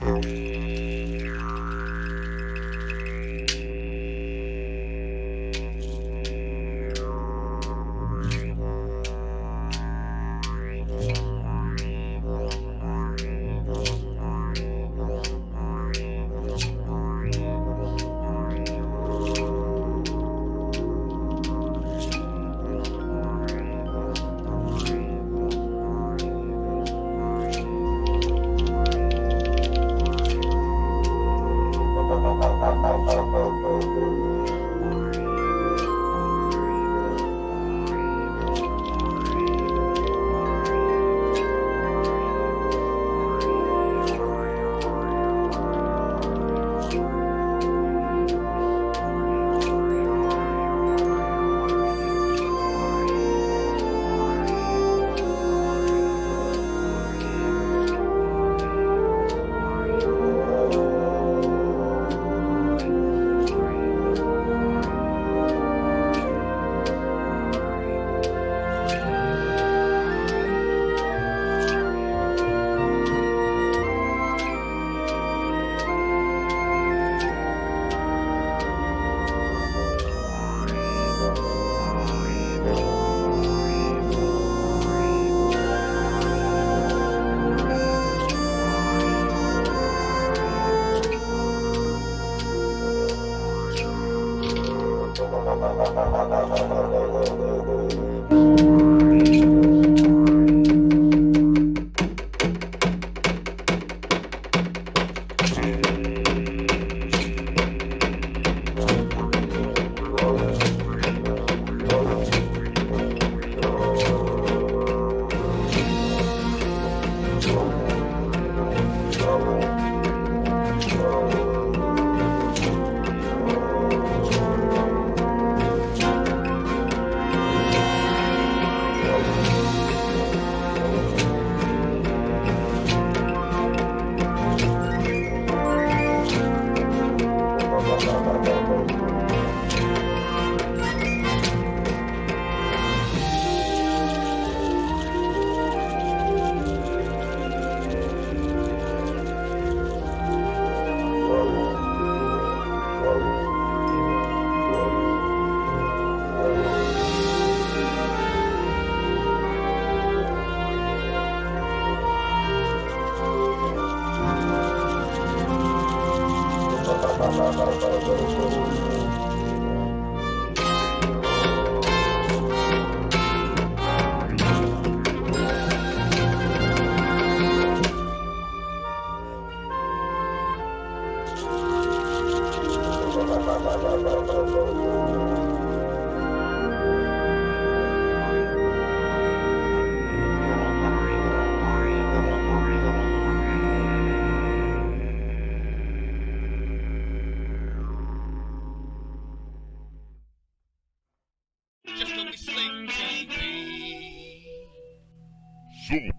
So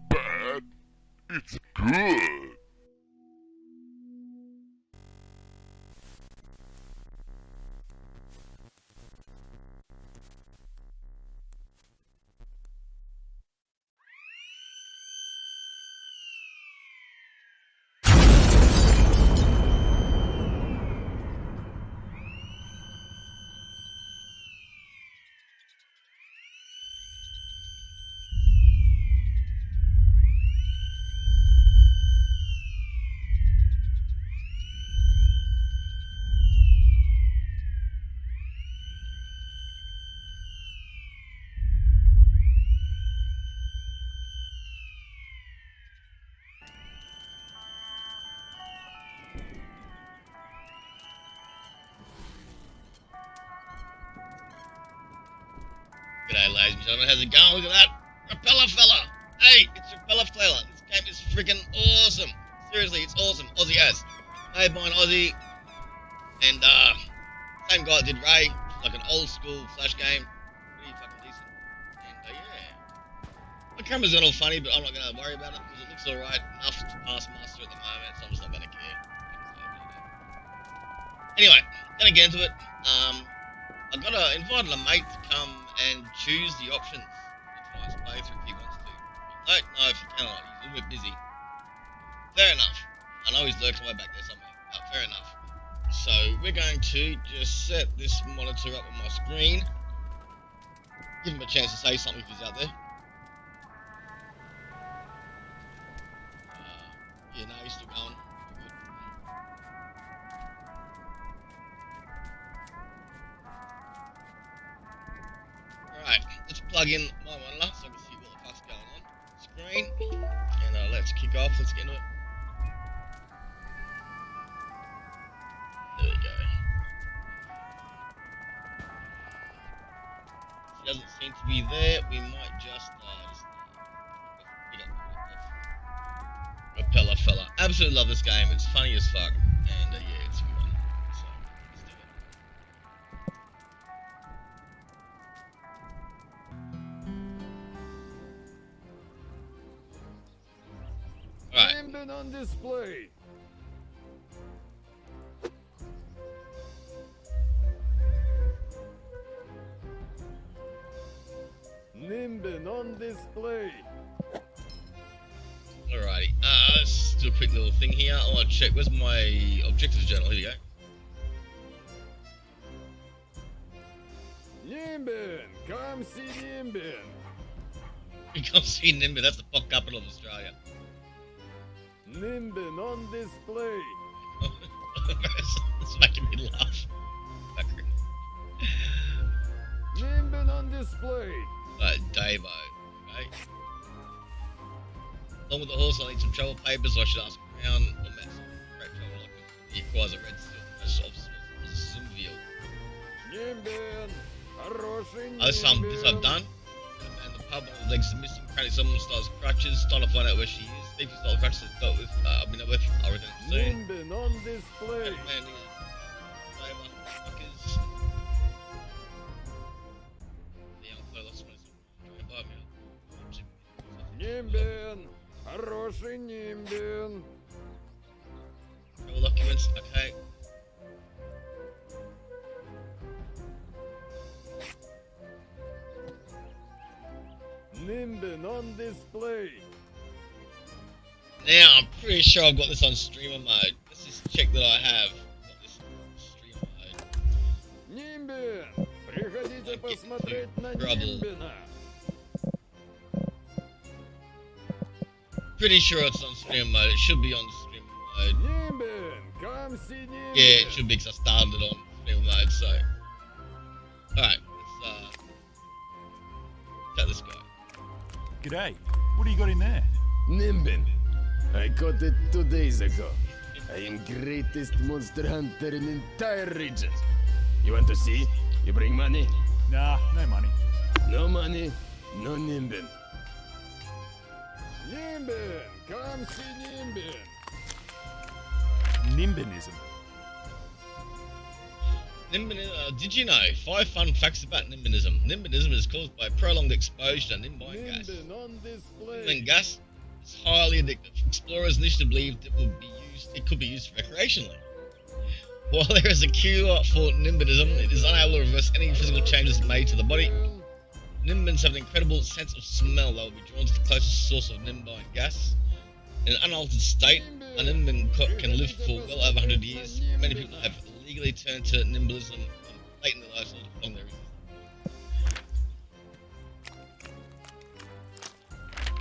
bad, it's good. G'day ladies and gentlemen, how's it going? Look at that Repeller fella! Hey, it's Repeller fella. This game is freaking awesome. Seriously, it's awesome. Aussie as. Made by an Aussie. And same guy that did Ray, like an old school flash game. Pretty fucking decent. And yeah. My camera's not all funny, but I'm not gonna worry about it because it looks alright enough to pass muster at the moment, so I'm just not gonna care. Anyway, gonna get into it. I invited a mate to come and choose the options for tonight's playthrough if he wants to. I don't know if he cannot, he's a little bit busy. Fair enough. I know he's lurking way back there somewhere. Fair enough. So we're going to just set this monitor up on my screen. Give him a chance to say something if he's out there. Yeah, no, he's still going. Good. Alright, let's plug in my monitor so I can see what the fuck's going on. Screen. And let's kick off. Let's get into it. There we go. He doesn't seem to be there. We might just pick up Repeller Fella. Absolutely love this game. It's funny as fuck. And yeah, it's a good one. So, let's do it. Alright. Nimbin on display. Nimbin on display. Alrighty. Let's do a quick little thing here. I want to check. Where's my objectives journal? Here we go. Nimbin, come see Nimbin. You can't see Nimbin. That's the fuck capital of Australia. Nimbin on display. It's making me laugh. Nimbin on display. Davo. Okay. Along with the horse, I need some travel papers. I should ask around. Or met some great travel like he requires a red seal. That's officer was a Simville. Nimbin. This I've done. And the pub, one of his legs is missing. Apparently someone styles crutches. Trying to find out where she is. If you style crutches, dealt with. I've been with. I reckon soon. Nimbin on display. Man, Davo, fuckers. The young fella lost myself. Trying to buy me. Nimbin. Хороший Nimbin. Travel documents. Okay. Nimbin on display. Now, I'm pretty sure I've got this on streamer mode. Let's just check that I have got this on streamer mode. Nimbin, приходите посмотреть на trouble. Нимбина. Pretty sure it's on streamer mode. It should be on streamer mode. Nimbin, come see Nimbin. Yeah, it should be because I started it on streamer mode, so. Alright, let's chat this guy. G'day. What do you got in there? Nimbin, I caught it 2 days ago. I am greatest monster hunter in entire region. You want to see? You bring money? Nah, no money. No money, no Nimbin. Nimbin, come see Nimbin. Nimbinism. Did you know 5 fun facts about Nimbinism? Nimbinism is caused by prolonged exposure to nimbine gas. Nimbin on display. Nimbin gas is highly addictive. Explorers initially believed it could be used recreationally. While there is a cure for nimbinism, it is unable to reverse any physical changes made to the body. Nimbins have an incredible sense of smell. They will be drawn to the closest source of nimbine gas. In an unaltered state, a nimbin can live for well over 100 years. Many people have legally turned to nimbinism late in their lives to prolong their existence.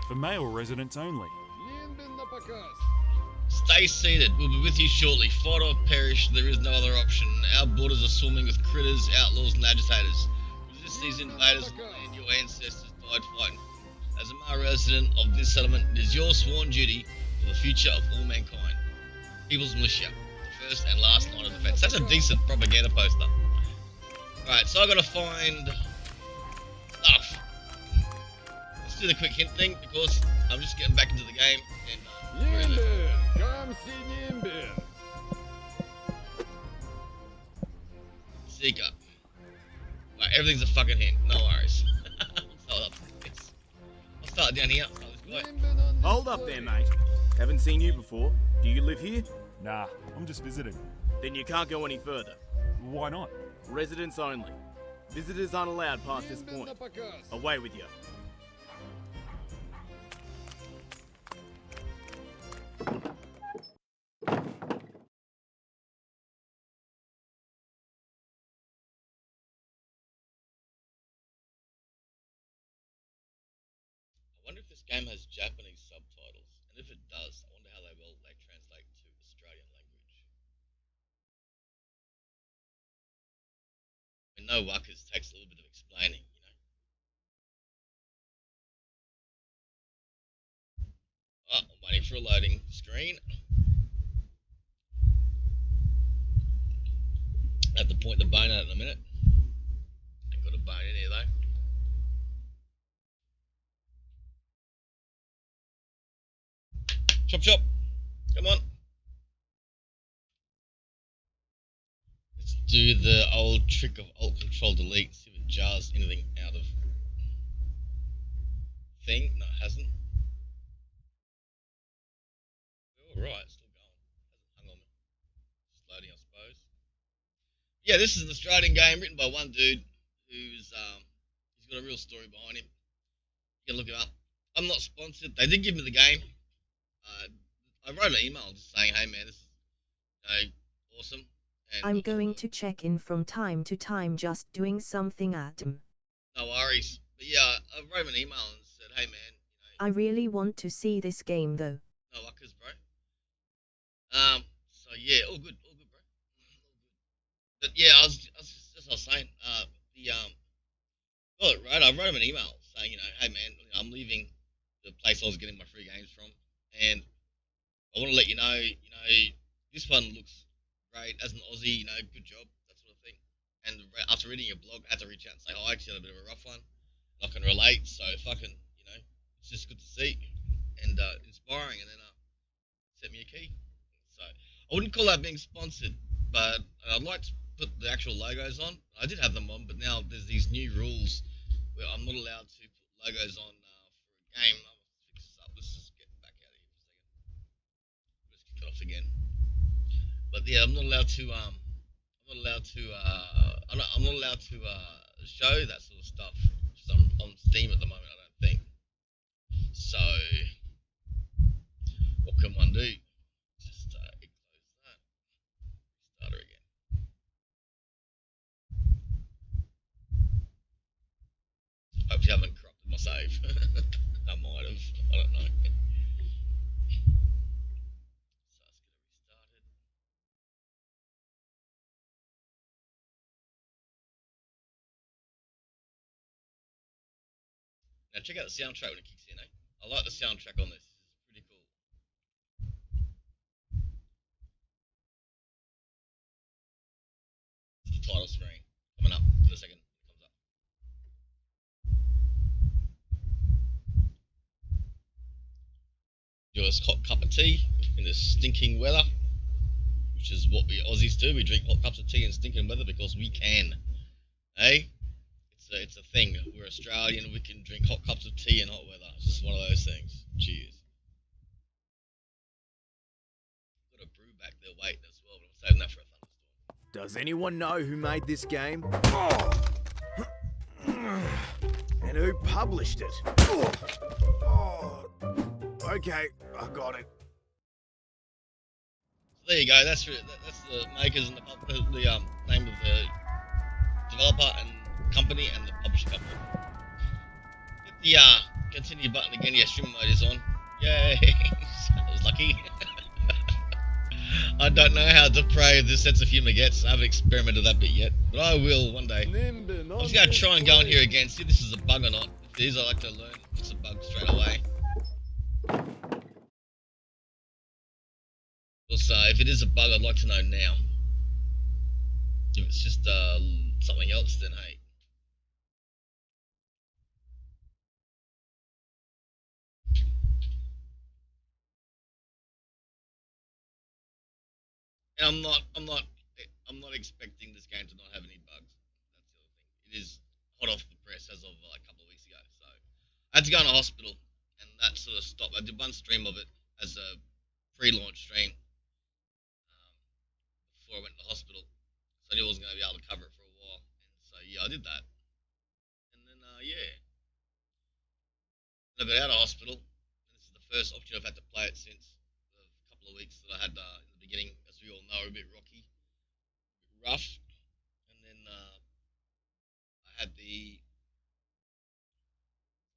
For male residents only. Nimbin на показ. Stay seated. We'll be with you shortly. Fight or perish. There is no other option. Our borders are swimming with critters, outlaws, and agitators. Resist these invaders, and your ancestors died fighting. As a male resident of this settlement, it is your sworn duty for the future of all mankind. People's Militia, the first and last line of defense. That's a decent propaganda poster. Alright, so I gotta find stuff. Let's do the quick hint thing because I'm just getting back into the game and where is it? Nimbin, come see Nimbin. Seeker. Right, everything's a fucking hint, no worries. I'll start down here. Nimbin on Hold up display. there, mate. Haven't seen you before. Do you live here? Nah, I'm just visiting. Then you can't go any further. Why not? Residents only. Visitors aren't allowed past this Nimbin point. на показ. Away with you. this game has Japanese subtitles, and if it does, I wonder how they will translate to Australian language. I mean, no wuckers takes a little bit of explaining, you know. Oh, I'm waiting for a loading screen. I have to point the bone out in a minute. Ain't got a bone in here though. Chop chop. Come on. Let's do the old trick of Alt Control Delete. See if it jars anything out of thing. No, it hasn't. We're alright, still going. Hasn't hung on me. Just loading, I suppose. Yeah, this is an Australian game written by one dude who's he's got a real story behind him. You can look it up. I'm not sponsored. They did give me the game. I wrote an email just saying, "Hey man, this is awesome." And I'm going to check in from time to time, just doing something, Adam. no worries. But yeah, I wrote him an email and said, "Hey man, I really want to see this game though. no luckers, bro." So yeah, all good, bro. All good. But yeah, I was just as I was saying, right. I wrote him an email saying, "Hey man, I'm leaving the place I was getting my free games from, and I want to let you know, this one looks great as an Aussie, good job, that sort of thing." And after reading your blog, I had to reach out and say, "Oh, I actually had a bit of a rough one. I can relate, so fucking, it's just good to see and inspiring." And then sent me a key. So I wouldn't call that being sponsored, but I'd like to put the actual logos on. I did have them on, but now there's these new rules where I'm not allowed to put logos on for a game. I'll fix this up. Let's just get back out of here for a second. Let's kick it off again. But yeah, I'm not allowed to. I'm not allowed to show that sort of stuff on Steam at the moment. I don't think. So what can one do? Just close that. Start her again. Hope you haven't corrupted my save. I might have. I don't know. So let's get it restarted. Now check out the soundtrack when it kicks in, eh? I like the soundtrack on this. It's pretty cool. It's the title screen coming up in a second. It comes up. Your hot cup of tea in this stinking weather, which is what we Aussies do. We drink hot cups of tea in stinking weather because we can, eh? It's a thing. We're Australian. We can drink hot cups of tea in hot weather. It's just one of those things. Cheers. Got a brew back there waiting as well, but I'm saving that for a thunderstorm. Does anyone know who made this game? And who published it? Okay, I got it. So there you go. That's the makers and the name of the developer and company and the publisher company. Hit the continue button again. Yeah, stream mode is on. Yay! I was lucky. I don't know how depraved this sense of humour gets. I haven't experimented that bit yet, but I will one day. I'm just gonna try and go in here again, see if this is a bug or not. If it is, I like to learn if it's a bug straight away. Also, if it is a bug, I'd like to know now. If it's just something else, then hey. And I'm not expecting this game to not have any bugs. That's the other thing. It is hot off the press as of a couple of weeks ago. So I had to go in a hospital, and that sort of stopped. I did one stream of it as a pre-launch stream before I went to the hospital. So I knew I wasn't going to be able to cover it for a while. And so yeah, I did that. And then yeah, I got out of hospital. And this is the first opportunity I've had to play it since the couple of weeks that I had in the beginning. As we all know, a bit rocky, a bit rough. And then I had the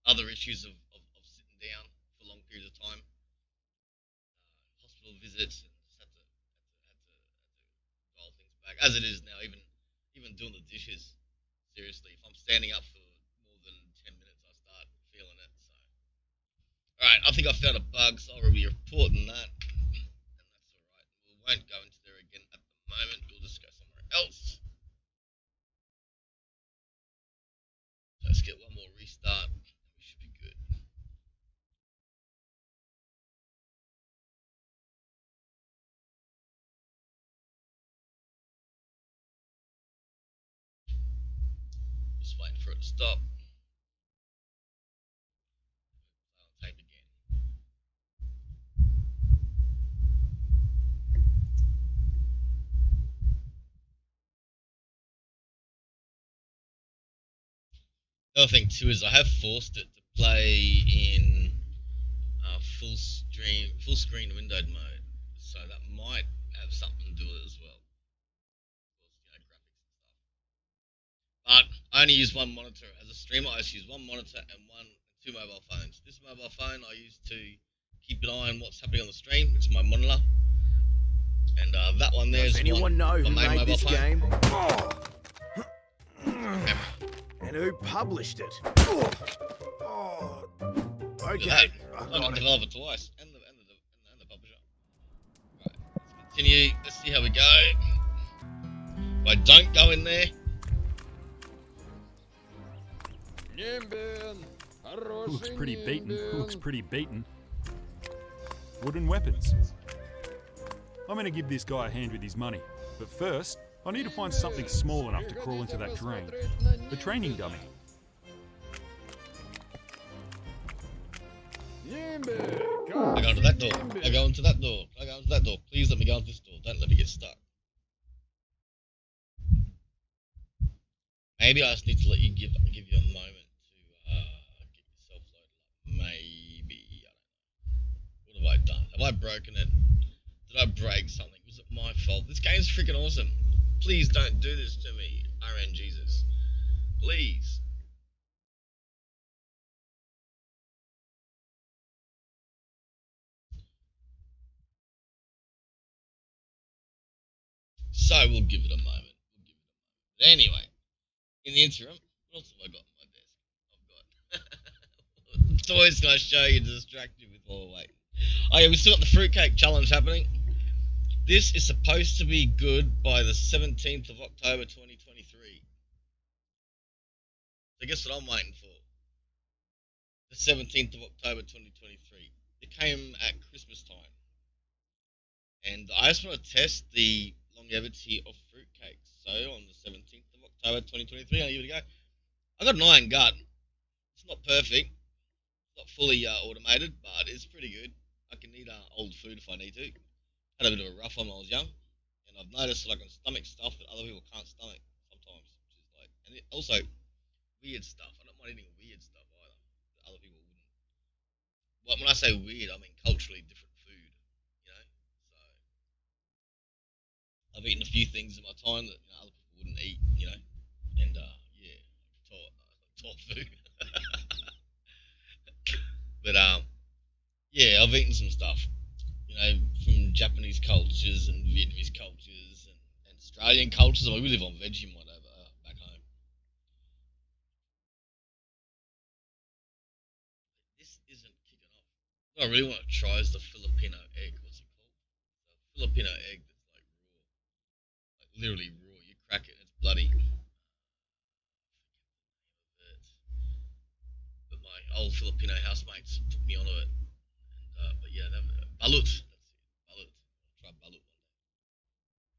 other issues of sitting down for long periods of time. Hospital visits and just had to dial things back. As it is now, even doing the dishes. Seriously, if I'm standing up for more than 10 minutes, I start feeling it. So, all right, I think I found a bug, so I'll be reporting that, and that's all right. We won't go into there again at the moment. We'll just go somewhere else. So let's get one more restart, and we should be good. Just waiting for it to stop. I'll tape again. The other thing too is I have forced it to play in full screen windowed mode, so that might have something to do with it as well. Of course, graphics and stuff. But I only use one monitor as a streamer. I just use one monitor and two mobile phones. This mobile phone I use to keep an eye on what's happening on the stream. It's my monitor, and that one there Does is anyone know who my main made mobile this phone. game? Camera. And who published it? Look Okay, at that. I I'm got the it. developer twice, and the publisher. Right, let's continue. Let's see how we go. If I don't go in there, Who looks pretty beaten? Who looks pretty beaten? Wooden weapons. I'm gonna give this guy a hand with his money. But first, I need to find something small enough to crawl into that drain. The training dummy. I go into that door. I go into that door. I go into that door. Please let me go into this door. Don't let me get stuck. Maybe I just need to let you give you a moment to get yourself loaded up. Maybe I don't know. What have I done? Have I broken it? Did I break something? Was it my fault? This game's freaking awesome. Please don't do this to me, RNGesus. Please. So we'll give it a moment. But anyway, in the interim, what else have I got on my desk? I've got toys can I show you to distract you with while we're waiting. Oh yeah, we still got the fruitcake challenge happening. This is supposed to be good by the 17th of October 2023. So guess what I'm waiting for? The 17th of October 2023. It came at Christmas time. And I just want to test the longevity of fruitcakes. So on the 17th of October 2023, I'll give it a go. I got an iron gut. It's not perfect. It's not fully automated, but it's pretty good. I can eat old food if I need to. Had a bit of a rough one when I was young, and I've noticed that I can stomach stuff that other people can't stomach sometimes, which is like, and also weird stuff. I don't mind eating weird stuff either that other people wouldn't. Well, when I say weird, I mean culturally different food, you know. So I've eaten a few things in my time that other people wouldn't eat, you know, and yeah, taught food. But yeah, I've eaten some stuff, you know, from Japanese cultures and Vietnamese cultures and Australian cultures. I mean, we live on Vegemite over back home. This isn't kicking off. What I really want to try is the Filipino egg. What's it called? The Filipino egg that's like raw, like literally raw. You crack it, it's bloody. But my old Filipino housemates took me onto it. But yeah, balut. That's it. Balut. I'll try balut one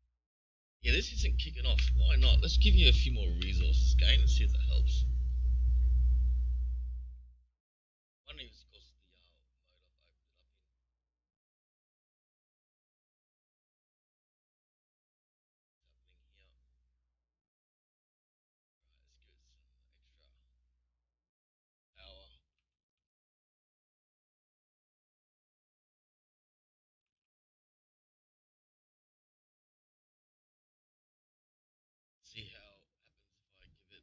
day. Yeah, this isn't kicking off. Why not? Let's give you a few more resources, game, and see if that helps. One of these, of course, the mode I've opened it up in. Happening here. Right, let's give it some extra power. See how happens if I give it a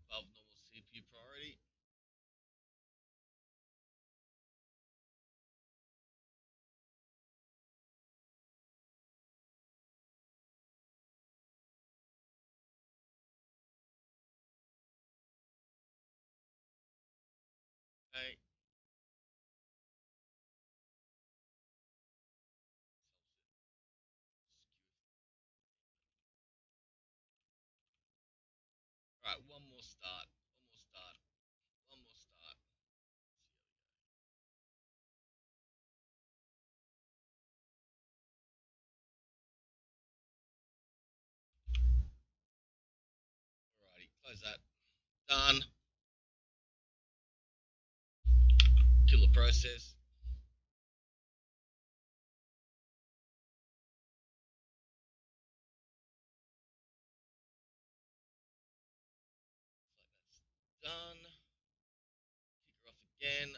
above normal CPU priority. Okay. Right, one more start. One more start. One more start. Alrighty, close that. Done. Kill the process. Like that's done. Kick her off again.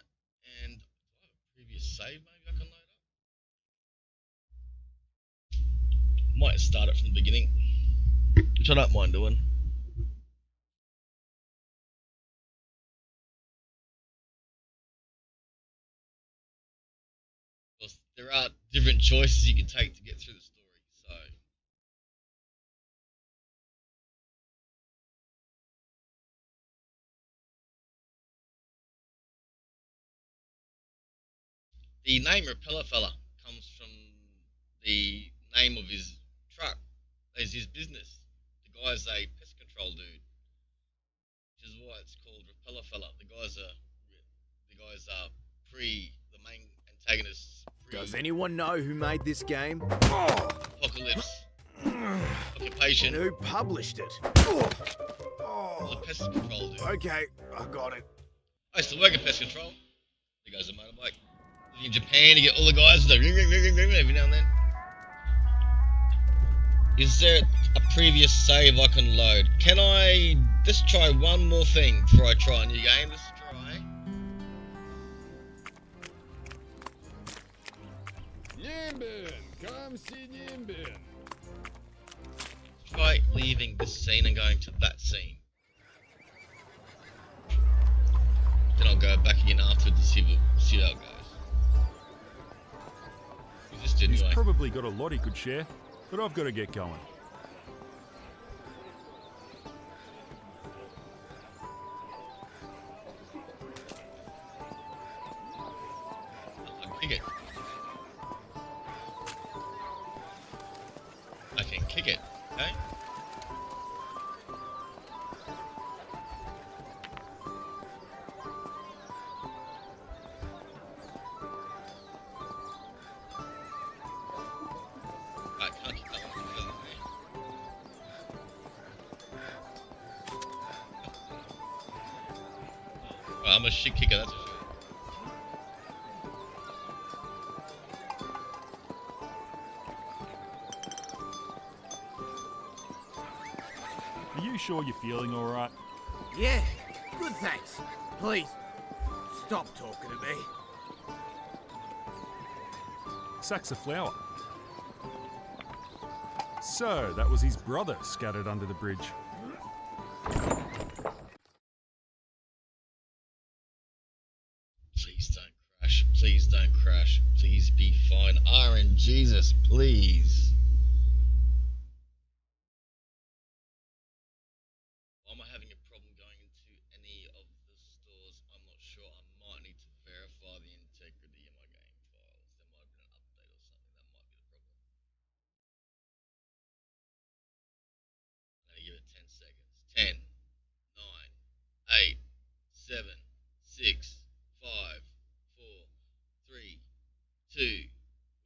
And do I have a previous save maybe I can load up? Might start it from the beginning, which I don't mind doing. Because there are different choices you can take to get through the story. So the name Repeller Fella comes from the name of his truck, as his business. The guy's a pest control dude, which is why it's called Repeller Fella. The guys are pre the main antagonist's pre Does anyone know who made this game? apocalypse occupation. And who published it? Was a pest control dude. Okay, I got it. I used to work at pest control. The guy's a motorbike. Living in Japan, you get all the guys with the ring, ring, ring, ring, ring every now and then. Is there a previous save I can load? Can I just try one more thing before I try a new game? Let's try. Nimbin! Come see Nimbin! Try leaving this scene and going to that scene. Then I'll go back again afterwards to see how it goes. Just He's anyway. probably got a lot he could share, but I've got to get going. I can kick it. I can kick it. Okay. I can't kick that one because of me. Well, I'm a shit kicker, that's for sure. Are you sure you're feeling all right? Yeah, good thanks. Please, stop talking to me. Sacks of flour. So, that was his brother scattered under the bridge. Please don't crash. Please don't crash. Please be fine. RN Jesus, please. Why am I having a problem going into any of the stores? I'm not sure. I might need to verify the integrity of my game files. There might have been an update or something. That might be the problem. I'm gonna give it 10 seconds. 10, 9, 8, 7, 6, 5, 4, 3, 2,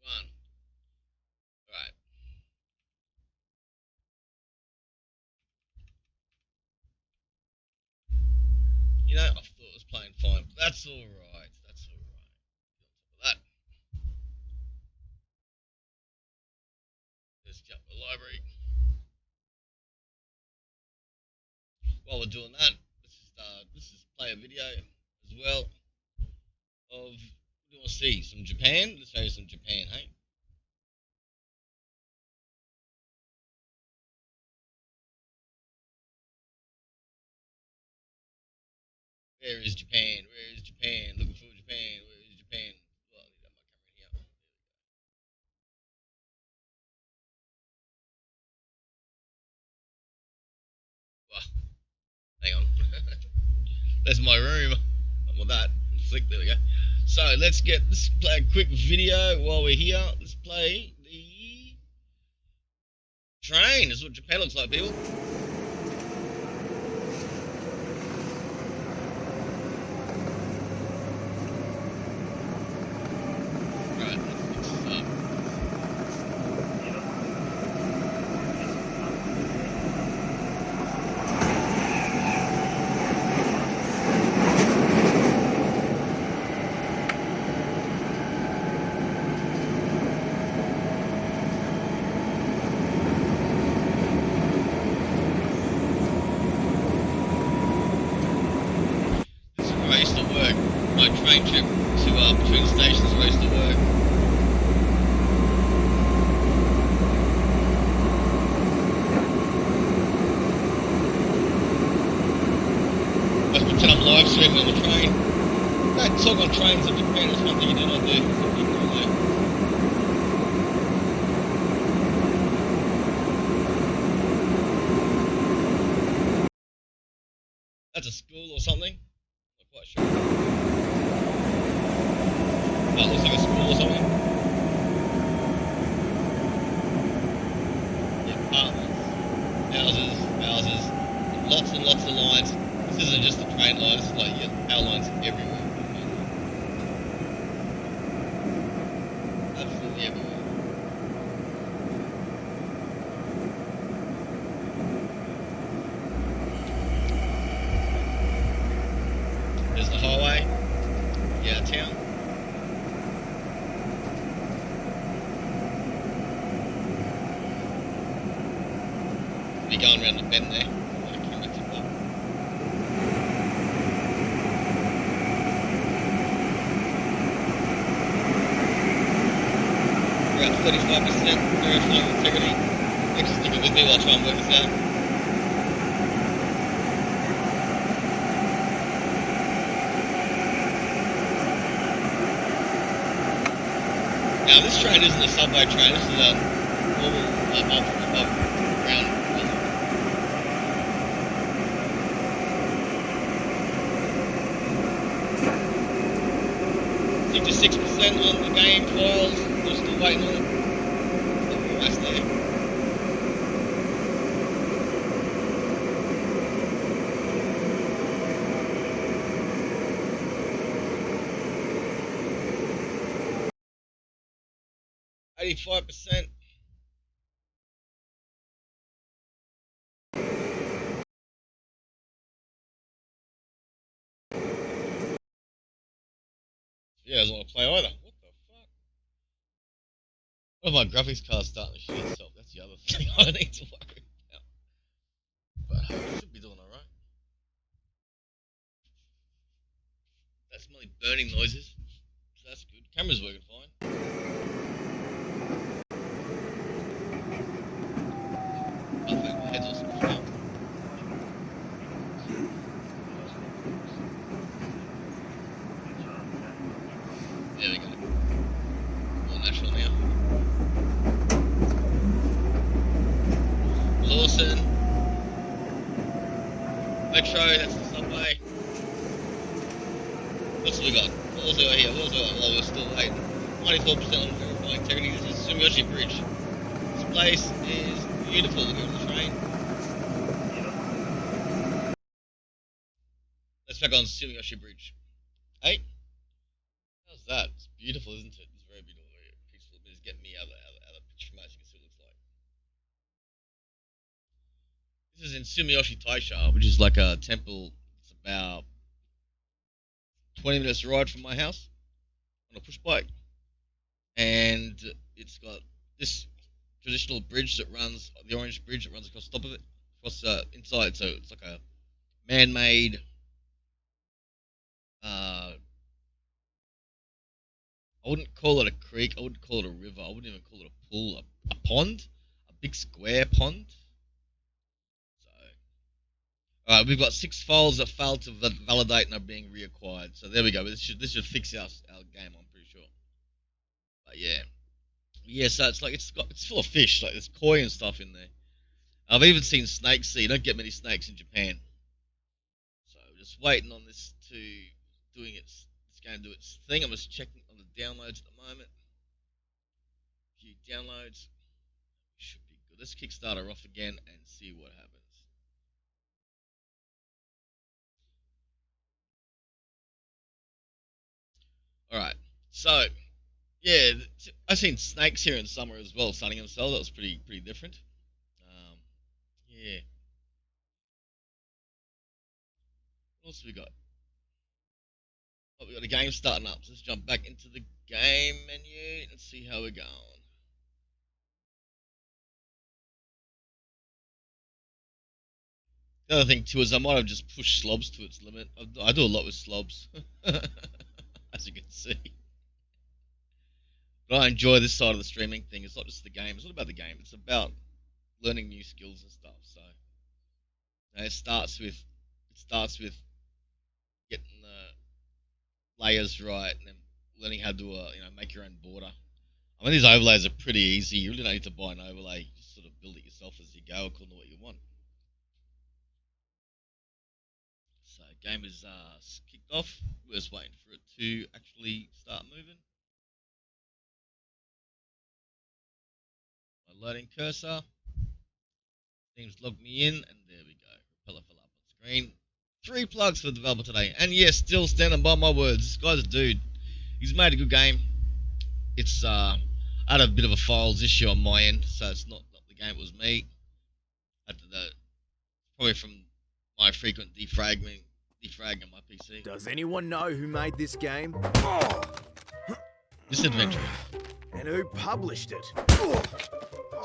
1. Alright. You know, I thought it was playing fine, but that's alright. That's alright. On top of that, let's jump to the library. While we're doing that, let's just play a video as well of, what do you want to see? Some Japan? Let's show you some Japan, hey? Where is Japan? Where is Japan? Looking for Japan. Where is Japan? Well, I got my camera here. Wow, hang on. That's my room. Well, that. Flick, there we go. So let's play a quick video while we're here. Let's play the train. This is what Japan looks like, people. Right, let's fix this up. This is where I used to work. My train trip to between stations where I used to work. Let's pretend I'm live streaming on the train. Don't talk on trains in Japan. It's one thing you do not do. Some people don't do. That's a school or something. Not quite sure. That looks like a school or something. Yeah, apartments, houses, lots and lots of lines. This isn't just the train line, this is like power lines everywhere. Absolutely everywhere. There's the highway. Yeah, town. Be going around the bend there. We're at 35% aerodynamic integrity. Next, stick it with me while I try and work this out. Now this train isn't a subway train, this is a normal above ground building. %66 on the game trials, we're still waiting on it. That's there. %85%. Yeah, I don't want to play either. What the fuck? What if my graphics card's starting to shit itself? That's the other thing I need to worry about. But I should be doing alright. That's mainly burning noises. So that's good. Camera's working fine. I think my head's also fine. There we go. More natural now. Lawson. Metro, that's the subway. What's we got? What else we got here? What else we got? Oh, we're still waiting. 94% on verifying integrity. This is Sumiyoshi Bridge. This place is beautiful. Look at the train. Let's back on Sumiyoshi Bridge. Hey? How's that? It's beautiful, isn't it? It's very beautiful, very peaceful. But it's getting me out of the picture from as you can see what it looks like. This is in Sumiyoshi Taisha, which is like a temple. It's about 20 minutes ride from my house on a push bike. And it's got this traditional bridge that runs, the orange bridge that runs across the top of it, across inside. So it's like a man-made I wouldn't call it a creek, I wouldn't call it a river, I wouldn't even call it a pool, a pond, a big square pond. So Alright, we've got 6 files that failed to validate and are being reacquired. So there we go. This should fix our game, I'm pretty sure. But yeah. Yeah, so it's like it's full of fish, like there's koi and stuff in there. I've even seen snakes. So you don't get many snakes in Japan. So just waiting on this to it's going to do its thing. I'm just checking on the downloads at the moment. Few downloads should be good. Let's Kickstarter off again and see what happens. All right, so yeah, I've seen snakes here in summer as well, sunning themselves. That was pretty different. Yeah. What else we got? Oh, we got a game starting up. So let's jump back into the game menu and see how we're going. The other thing too is I might have just pushed slobs to its limit. I do a lot with slobs, as you can see. But I enjoy this side of the streaming thing. It's not just the game. It's not about the game. It's about learning new skills and stuff. So it starts with getting the layers right and then learning how to make your own border. I mean, these overlays are pretty easy. You really don't need to buy an overlay. You just sort of build it yourself as you go according to what you want. So game is kicked off. We're just waiting for it to actually start moving. My loading cursor. Teams logged me in, and there we go. Propeller fell up on screen. 3 plugs for the developer today, and yes, still standing by my words. This guy's a dude. He's made a good game. It's I had a bit of a files issue on my end, so it's not the game. It was me. Probably from my frequent defragging my PC. Does anyone know who made this game? Disadventure. And who published it?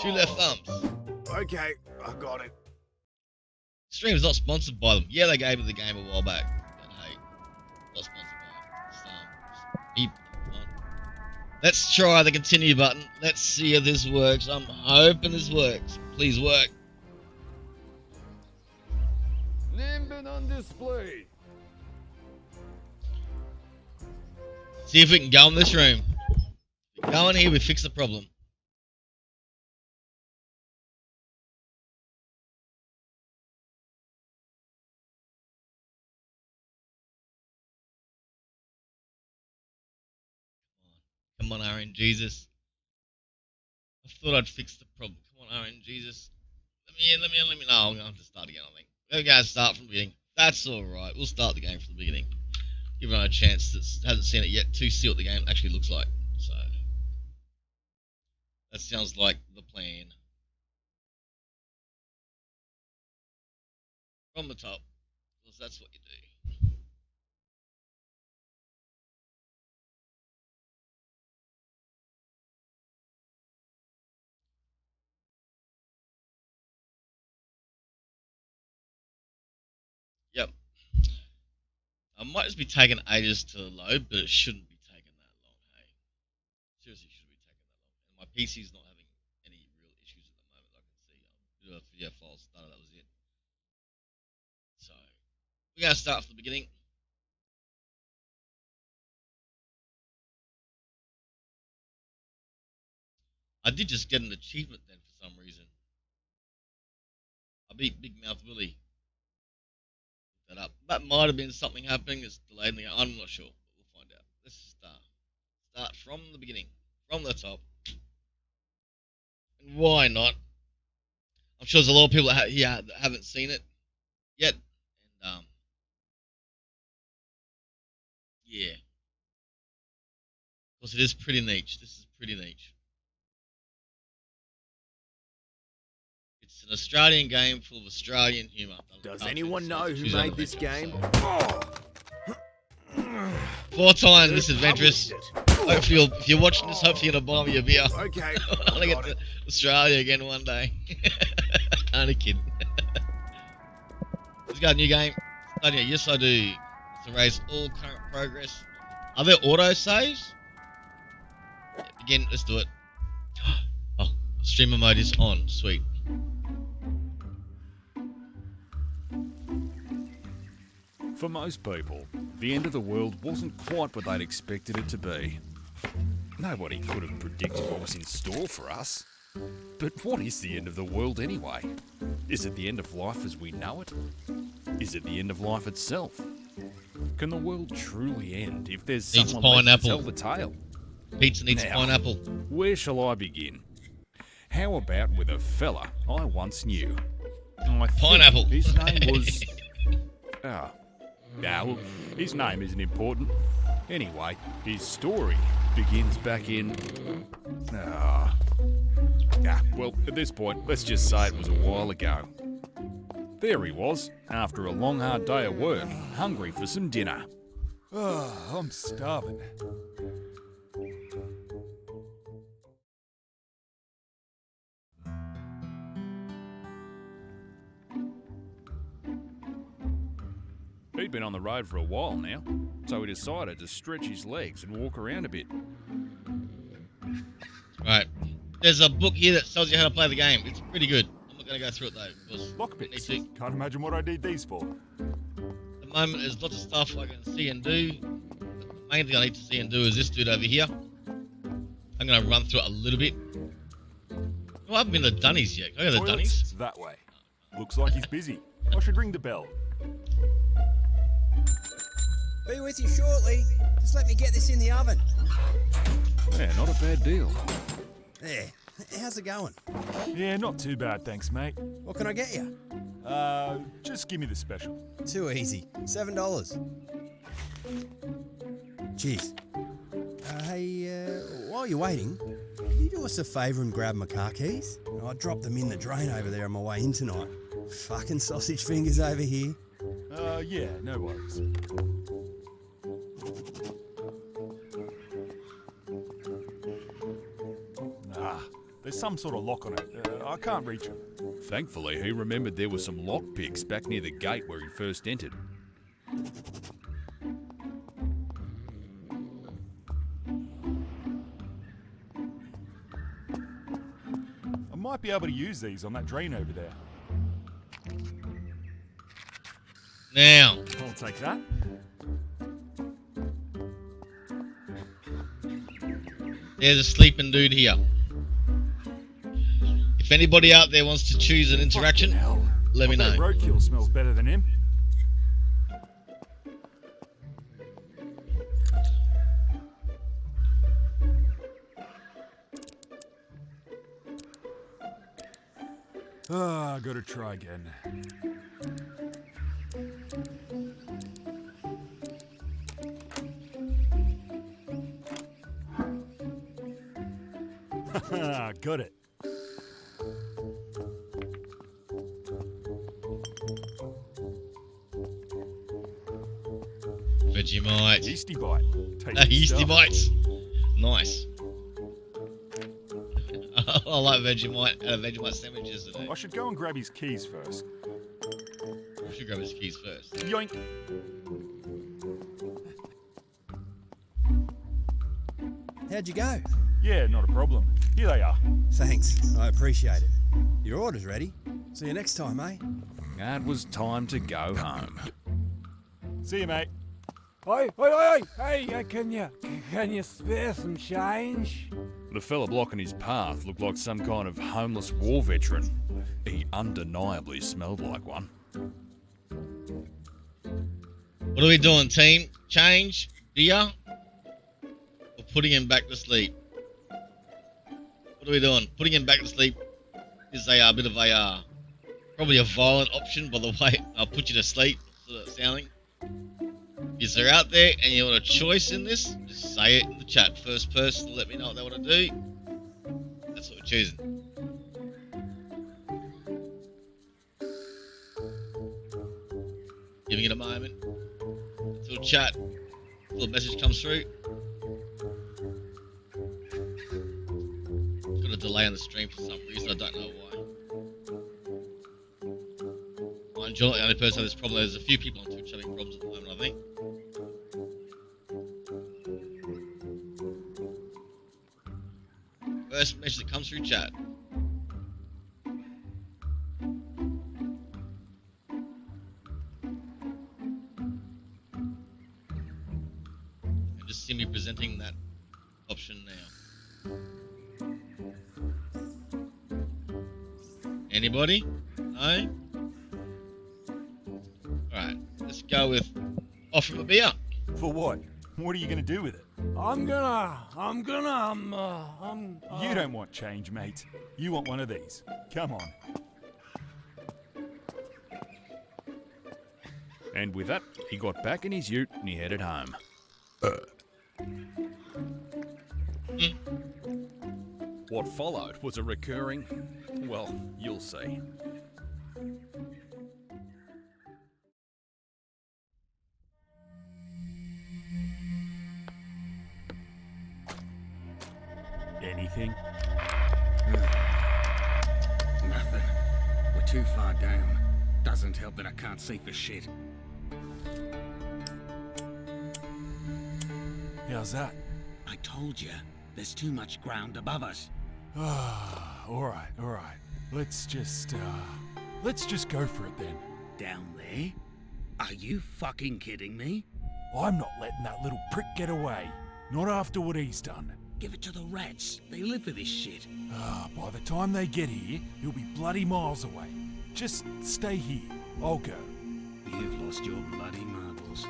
2 left thumbs. Okay, I got it. Stream is not sponsored by them. Yeah, they gave me the game a while back, but hey, not sponsored by them. Let's try the continue button. Let's see if this works. I'm hoping this works. Please work. Limbin on display. See if we can go in this room. If we go in here, we fix the problem. Come on, Aaron Jesus. I thought I'd fix the problem. Come on, Aaron Jesus. Let me in. No, I'm going to have to start again, I think. We're going to start from the beginning. That's alright. We'll start the game from the beginning. Give everyone a chance that hasn't seen it yet to see what the game actually looks like. So, that sounds like the plan. From the top, because that's what you do. Yep. I might just be taking ages to load, but it shouldn't be taking that long, hey. Seriously, it shouldn't be taking that long. And my PC's not having any real issues at the moment, I can see. Bit of a video file starter, that was it. So, we're going to start from the beginning. I did just get an achievement then for some reason. I beat Big Mouth Willie. That up. That might have been something happening. It's delayed me. I'm not sure. But we'll find out. Let's start from the beginning, from the top. And why not? I'm sure there's a lot of people that haven't seen it yet. And yeah, because it is pretty niche. This is pretty niche. It's an Australian game full of Australian humour. Does anyone know who made this game? 4 times this adventurous. Hopefully, if you're watching this, hopefully you're gonna buy me a beer. Okay, I wanna get to Australia again one day. Only kidding. Let's got a new game. Yes, I do. Let's erase all current progress. Are there auto saves? Yeah, begin. Let's do it. Oh, streamer mode is on. Sweet. For most people, the end of the world wasn't quite what they'd expected it to be. Nobody could have predicted what was in store for us. But what is the end of the world anyway? Is it the end of life as we know it? Is it the end of life itself? Can the world truly end if there's Needs someone left to tell pineapple. the tale? Pizza needs Now, pineapple. Where shall I begin? How about with a fella I once knew? I think Pineapple. His name was... Look, his name isn't important. Anyway, his story begins back in... well, at this point, let's just say it was a while ago. There he was, after a long hard day of work, hungry for some dinner. Oh, I'm starving. He'd been on the road for a while now, so he decided to stretch his legs and walk around a bit. Right. There's a book here that tells you how to play the game. It's pretty good. I'm not going to go through it though. Because Lockpicks. need to. Can't imagine what I need these for. At the moment, there's lots of stuff I can see and do. But the main thing I need to see and do is this dude over here. I'm going to run through it a little bit. Oh, I haven't been to Dunnies yet. Can I go to the Toilets Dunnies? that way. Looks like he's busy. I should ring the bell. Be with you shortly. Just let me get this in the oven. Yeah, not a bad deal. There. How's it going? Yeah, not too bad, thanks, mate. What can I get you? Just give me the special. Too easy. $7. Cheers. Hey, while you're waiting, can you do us a favour and grab my car keys? I dropped them in the drain over there on my way in tonight. Fucking sausage fingers over here. Yeah, no worries. Nah, there's some sort of lock on it. I can't reach him. Thankfully, he remembered there were some lockpicks back near the gate where he first entered. I might be able to use these on that drain over there. Now, I'll take that. there's a sleeping dude here. If anybody out there wants to choose an interaction, Fucking hell. let me know. That roadkill smells better than him. Ah, gotta try again. Got it. Vegemite. Yeasty bite. Yeasty stuff. bites. Nice. I like Vegemite sandwiches today. I should go and grab his keys first. I should grab his keys first. Yoink. How'd you go? Yeah, not a problem. Here they are. Thanks. I appreciate it. Your order's ready. See you next time, eh? It was time to go home. See you, mate. Oi, oi, oi, oi! Hey, can you spare some change? The fella blocking his path looked like some kind of homeless war veteran. He undeniably smelled like one. What are we doing, team? Change? Beer? Or putting him back to sleep? What are we doing? Putting him back to sleep is a bit of a probably a violent option. By the way, I'll put you to sleep. Sort of sounding. If they're out there and you want a choice in this, just say it in the chat. First person to let me know what they want to do. That's what we're choosing. Giving it a moment until chat, until the message comes through. It's got a delay on the stream for some reason. I don't know why. I'm not the only person with this problem. There's a few people on Twitch having problems at the moment, I think. First message that comes through chat. just see me presenting that option now. Anybody? No? Alright, let's go with offer him a beer. For what? What are you going to do with it? I'm gonna. You don't want change, mate. You want one of these. Come on. And with that, he got back in his ute and he headed home. What followed was a recurring, well, you'll see. Anything? Nothing. We're too far down. Doesn't help that I can't see for shit. How's that? I told you, there's too much ground above us. All right. Let's just go for it then. Down there? Are you fucking kidding me? I'm not letting that little prick get away. Not after what he's done. Give it to the rats. They live for this shit. By the time they get here, he'll be bloody miles away. Just stay here. I'll go. You've lost your bloody marbles.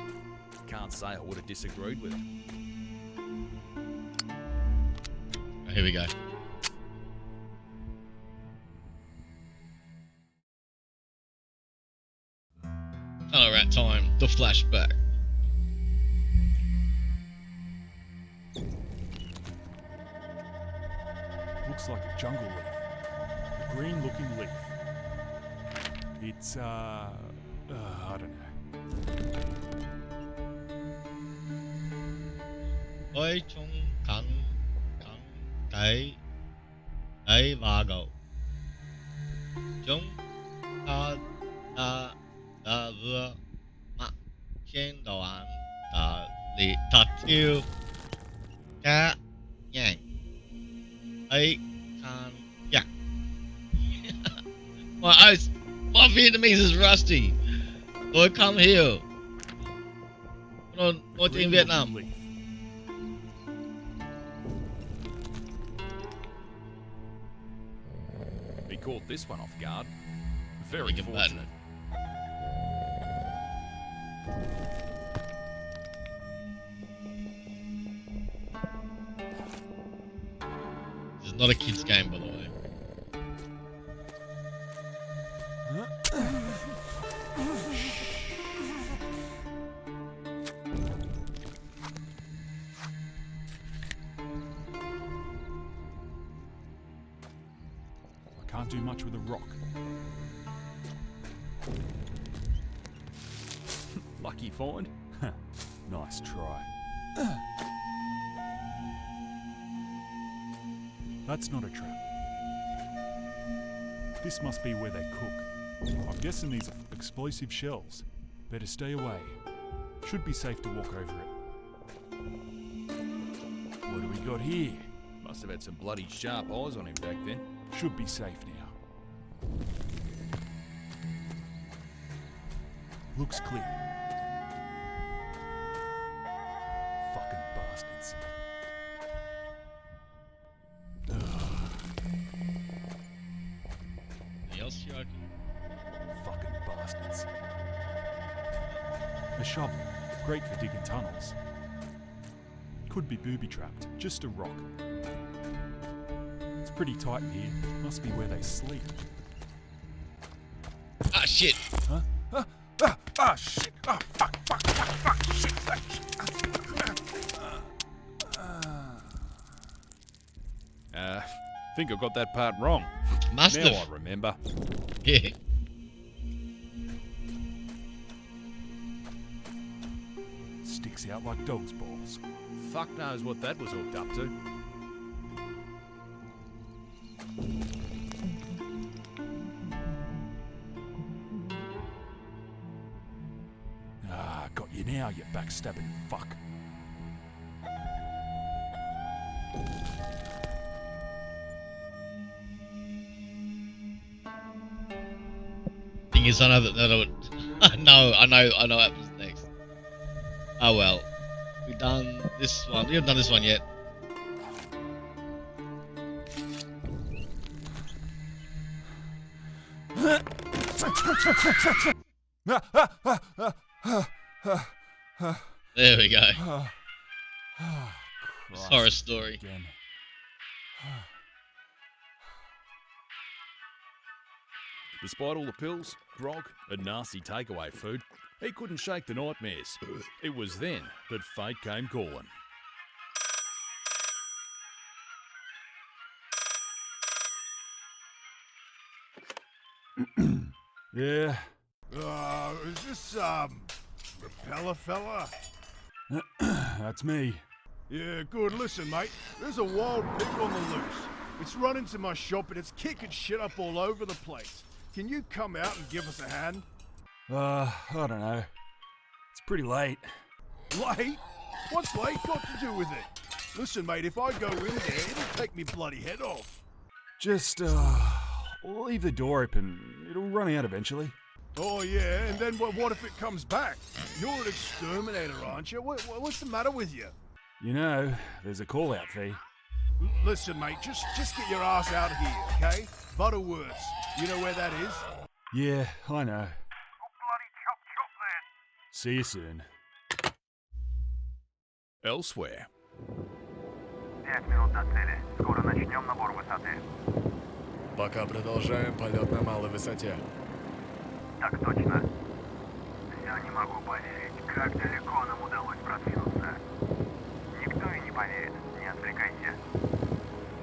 Can't say I would have disagreed with it. Oh, here we go. Tunnel rat time. The flashback. Looks like a jungle leaf. A green-looking leaf. It's, I don't know. Oi chung kan cái ấy và gầu. Chúng ta đã vừa mặc trên đồ ăn đã bị thật tiêu cá nhảy ấy can yeah. My Vietnamese is rusty. Tôi come here. Nói tiếng Việt Nam. He caught this one off guard. Very fortunate. This is not a kid's game, by the way. I can't do much with a rock. Lucky find. Nice try. That's not a trap. This must be where they cook. I'm guessing these are explosive shells. Better stay away. Should be safe to walk over it. What do we got here? Must have had some bloody sharp eyes on him back then. Should be safe now. Looks clear. Fucking bastards. Anything else here? Fucking bastards. A shovel. Great for digging tunnels. Could be booby-trapped. Just a rock. It's pretty tight in here. Must be where they sleep. Ah, shit! Huh? Shit! Oh, fuck, shit! Think I got that part wrong. Must now have. I remember. Yeah. Sticks out like dog's balls. Fuck knows what that was hooked up to. Got you now, you backstabbing fuck. Thing is, I know what happens next. Oh well. We've done this one. We haven't done this one yet. There we go. Horror story. Again. Despite all the pills, grog, and nasty takeaway food, he couldn't shake the nightmares. It was then that fate came calling. Yeah. Is this, Repeller fella? That's me. Yeah, good. Listen, mate. There's a wild pig on the loose. It's run into my shop and it's kicking shit up all over the place. Can you come out and give us a hand? I don't know. It's pretty late. Late? What's late got to do with it? Listen, mate, if I go in there, it'll take me bloody head off. Just, leave the door open. It'll run out eventually. Oh, yeah, and then what if it comes back? You're an exterminator, aren't you? What's the matter with you? You know, there's a call-out fee. Listen, mate, just get your ass out of here, okay? Butterworths. You know where that is? Yeah, I know. See you soon. Elsewhere. 5 минут до цели. Скоро начнем набор высоты. Пока продолжаем полет на малой высоте. Так точно. Все не могу поверить, как далеко нам удалось продвинуться. Никто и не поверит, не отвлекайся.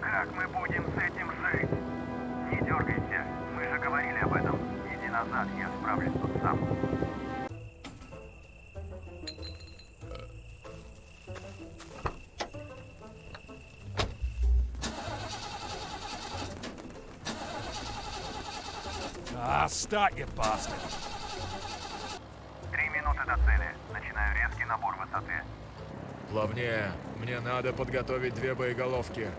Как мы будем с этим жить? Не дергайся, мы же говорили об этом. Иди назад, я справлюсь тут сам. Start, you bastard. 3 минуты до цели. Начинаю резкий набор высоты. Плавнее. Мне надо подготовить 2 боеголовки.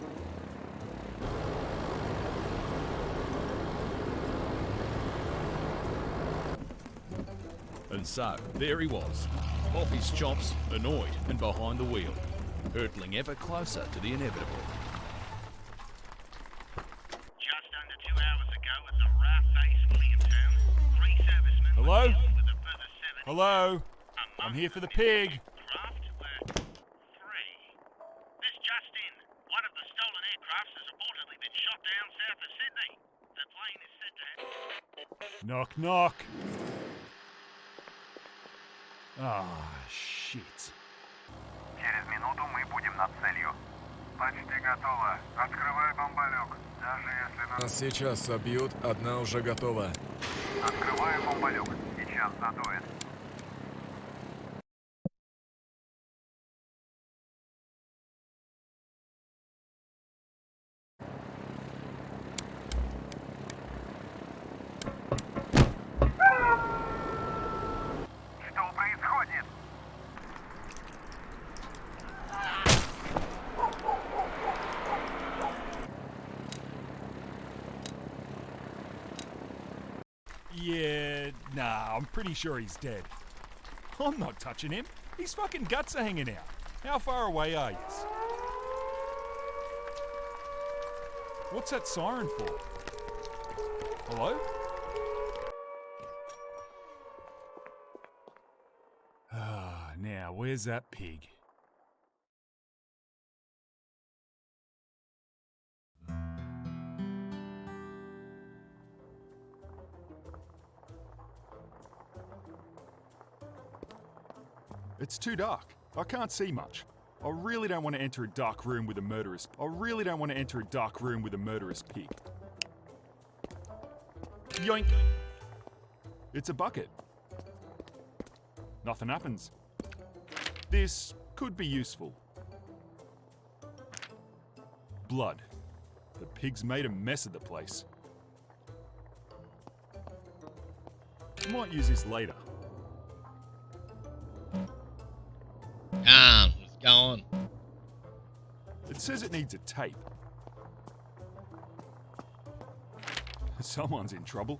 And so, there he was, off his chops, annoyed and behind the wheel, hurtling ever closer to the inevitable. Just under 2 hours ago at the Raff-based Williamstown, 3 servicemen Hello? were killed with a further 7. Hello? I'm here for the pig. Craft were 3. This just in. One of the stolen aircrafts has reportedly been shot down south of Sydney. The plane is said to have... Knock, knock. Ah, shit. Через минуту мы будем над целью. Почти готово. Открывай бомболюк. Даже если нас... Нас сейчас собьют, одна уже готова. Открываю бомболюк. Сейчас задует. Что происходит? Yeah, nah, I'm pretty sure he's dead. I'm not touching him. His fucking guts are hanging out. How far away are you? What's that siren for? Hello? Ah, now, where's that pig? It's too dark. I can't see much. I really don't want to enter a dark room with a murderous... pig. Yoink! It's a bucket. Nothing happens. This could be useful. Blood. The pig's made a mess of the place. Might use this later. Let's go on. It says it needs a tape. Someone's in trouble.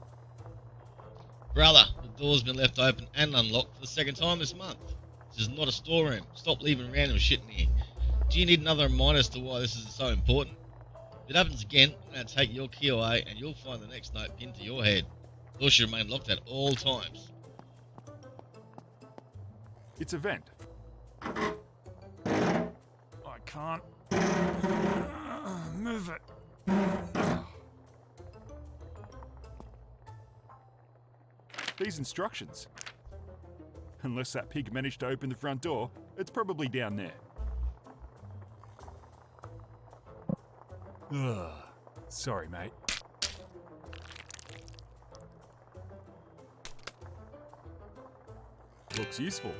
Brother, the door's been left open and unlocked for the second time this month. This is not a storeroom. Stop leaving random shit in here. Do you need another reminder as to why this is so important? If it happens again, I'm going to take your key away and you'll find the next note pinned to your head. Door should remain locked at all times. It's a vent. I can't move it. These instructions. Unless that pig managed to open the front door, it's probably down there. Ugh. Sorry, mate. Looks useful.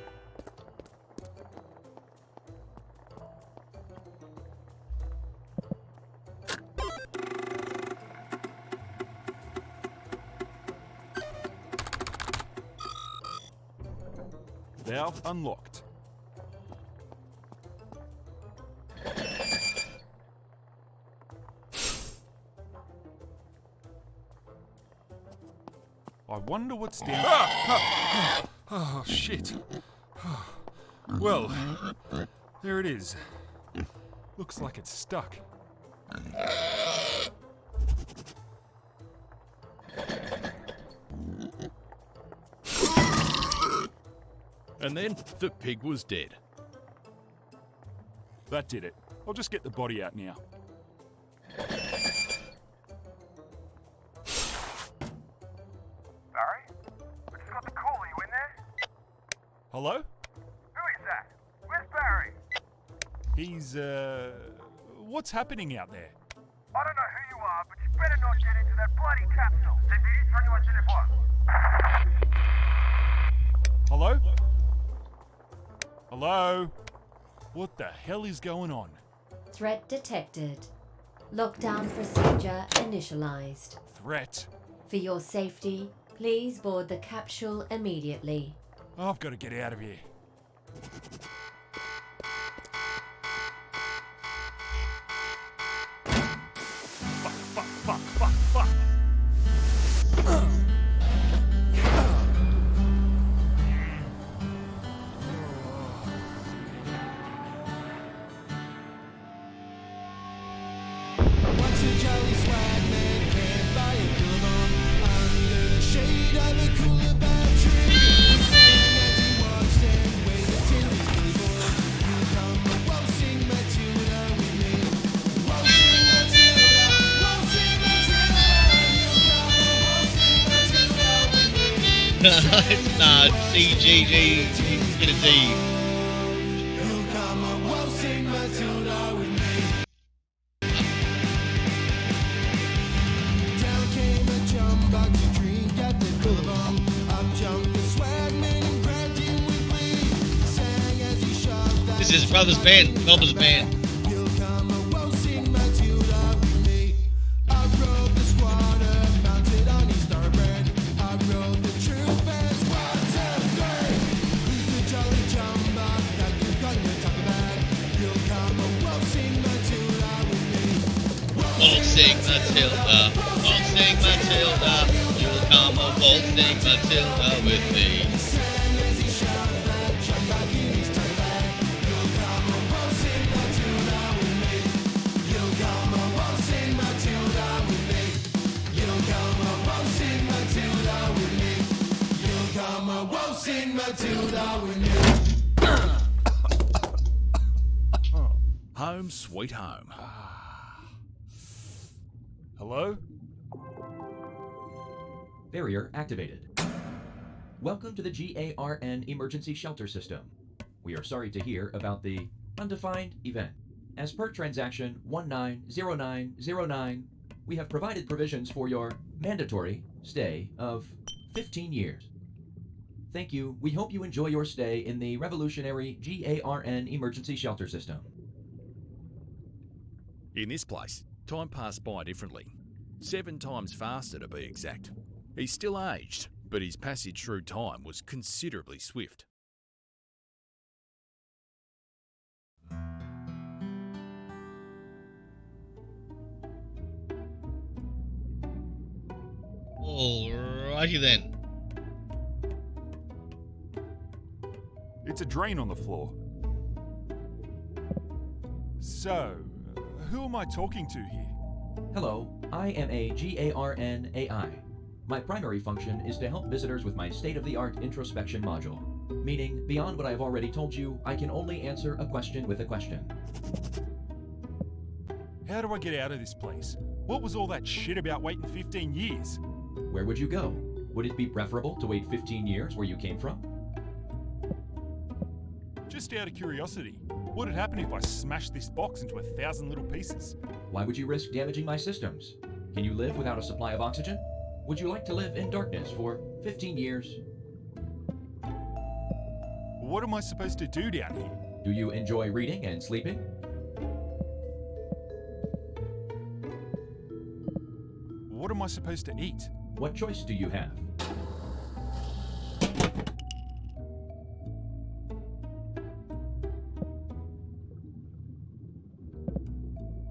Valve unlocked. I wonder what's down. Oh, shit. Well, there it is. Looks like it's stuck. And then the pig was dead. That did it. I'll just get the body out now. Barry? I just got the call. Are you in there? Hello? Who is that? Where's Barry? He's, what's happening out there? I don't know who you are, but you better not get into that bloody capsule. Hello? Hello? What the hell is going on? Threat detected. Lockdown procedure initialized. Threat? For your safety, please board the capsule immediately. I've got to get out of here. Fuck. What's a jolly swag man can't buy a Billabong under the shade of a cooler battery. Sang as he watched and waited till his keyboard. You come and waltzing Matilda with me. Waltzing Matilda, waltzing Matilda. You come and waltzing Matilda with me. It's not CGG. Get a D. You come and waltzing Matilda with me. Down came a jumbuck to drink at the Billabong. Up jumped the swagman and grabbed him with glee. Sang as he shoved that. This is his brother's band, Melba's band. You'll come and waltzing Matilda with me. I rode the squatter, mounted on his thoroughbred. I rode the troop as 1, 2, 3. Who's the jolly jumbuck that you're gonna talk about? You'll come and waltzing Matilda with me. Waltzing Matilda, waltzing Matilda. You'll come a waltzing Matilda with me. Sang as he shoved that jumbuck in his thoroughbred. You'll come and waltzing Matilda with me. You'll come and waltzing Matilda with me. You'll come and waltzing Matilda with me. You'll come and waltzing Matilda with me. Home sweet home. Hello? Barrier activated. Welcome to the GARN Emergency Shelter System. We are sorry to hear about the undefined event. As per transaction 190909, we have provided provisions for your mandatory stay of 15 years. Thank you. We hope you enjoy your stay in the revolutionary GARN Emergency Shelter System. In this place, time passed by differently. 7 times faster to be exact. He's still aged, but his passage through time was considerably swift. Alrighty then. It's It's a drain on the floor. So, who am I talking to here? Hello, I am a GARN AI. My primary function is to help visitors with my state-of-the-art introspection module, meaning beyond what I've already told you, I can only answer a question with a question. How do I get out of this place? What was all that shit about waiting 15 years? Where would you go? Would it be preferable to wait 15 years where you came from? Just out of curiosity, what'd happen if I smashed this box into 1,000 little pieces? Why would you risk damaging my systems? Can you live without a supply of oxygen? Would you like to live in darkness for 15 years? What am I supposed to do down here? Do you enjoy reading and sleeping? What am I supposed to eat? What choice do you have?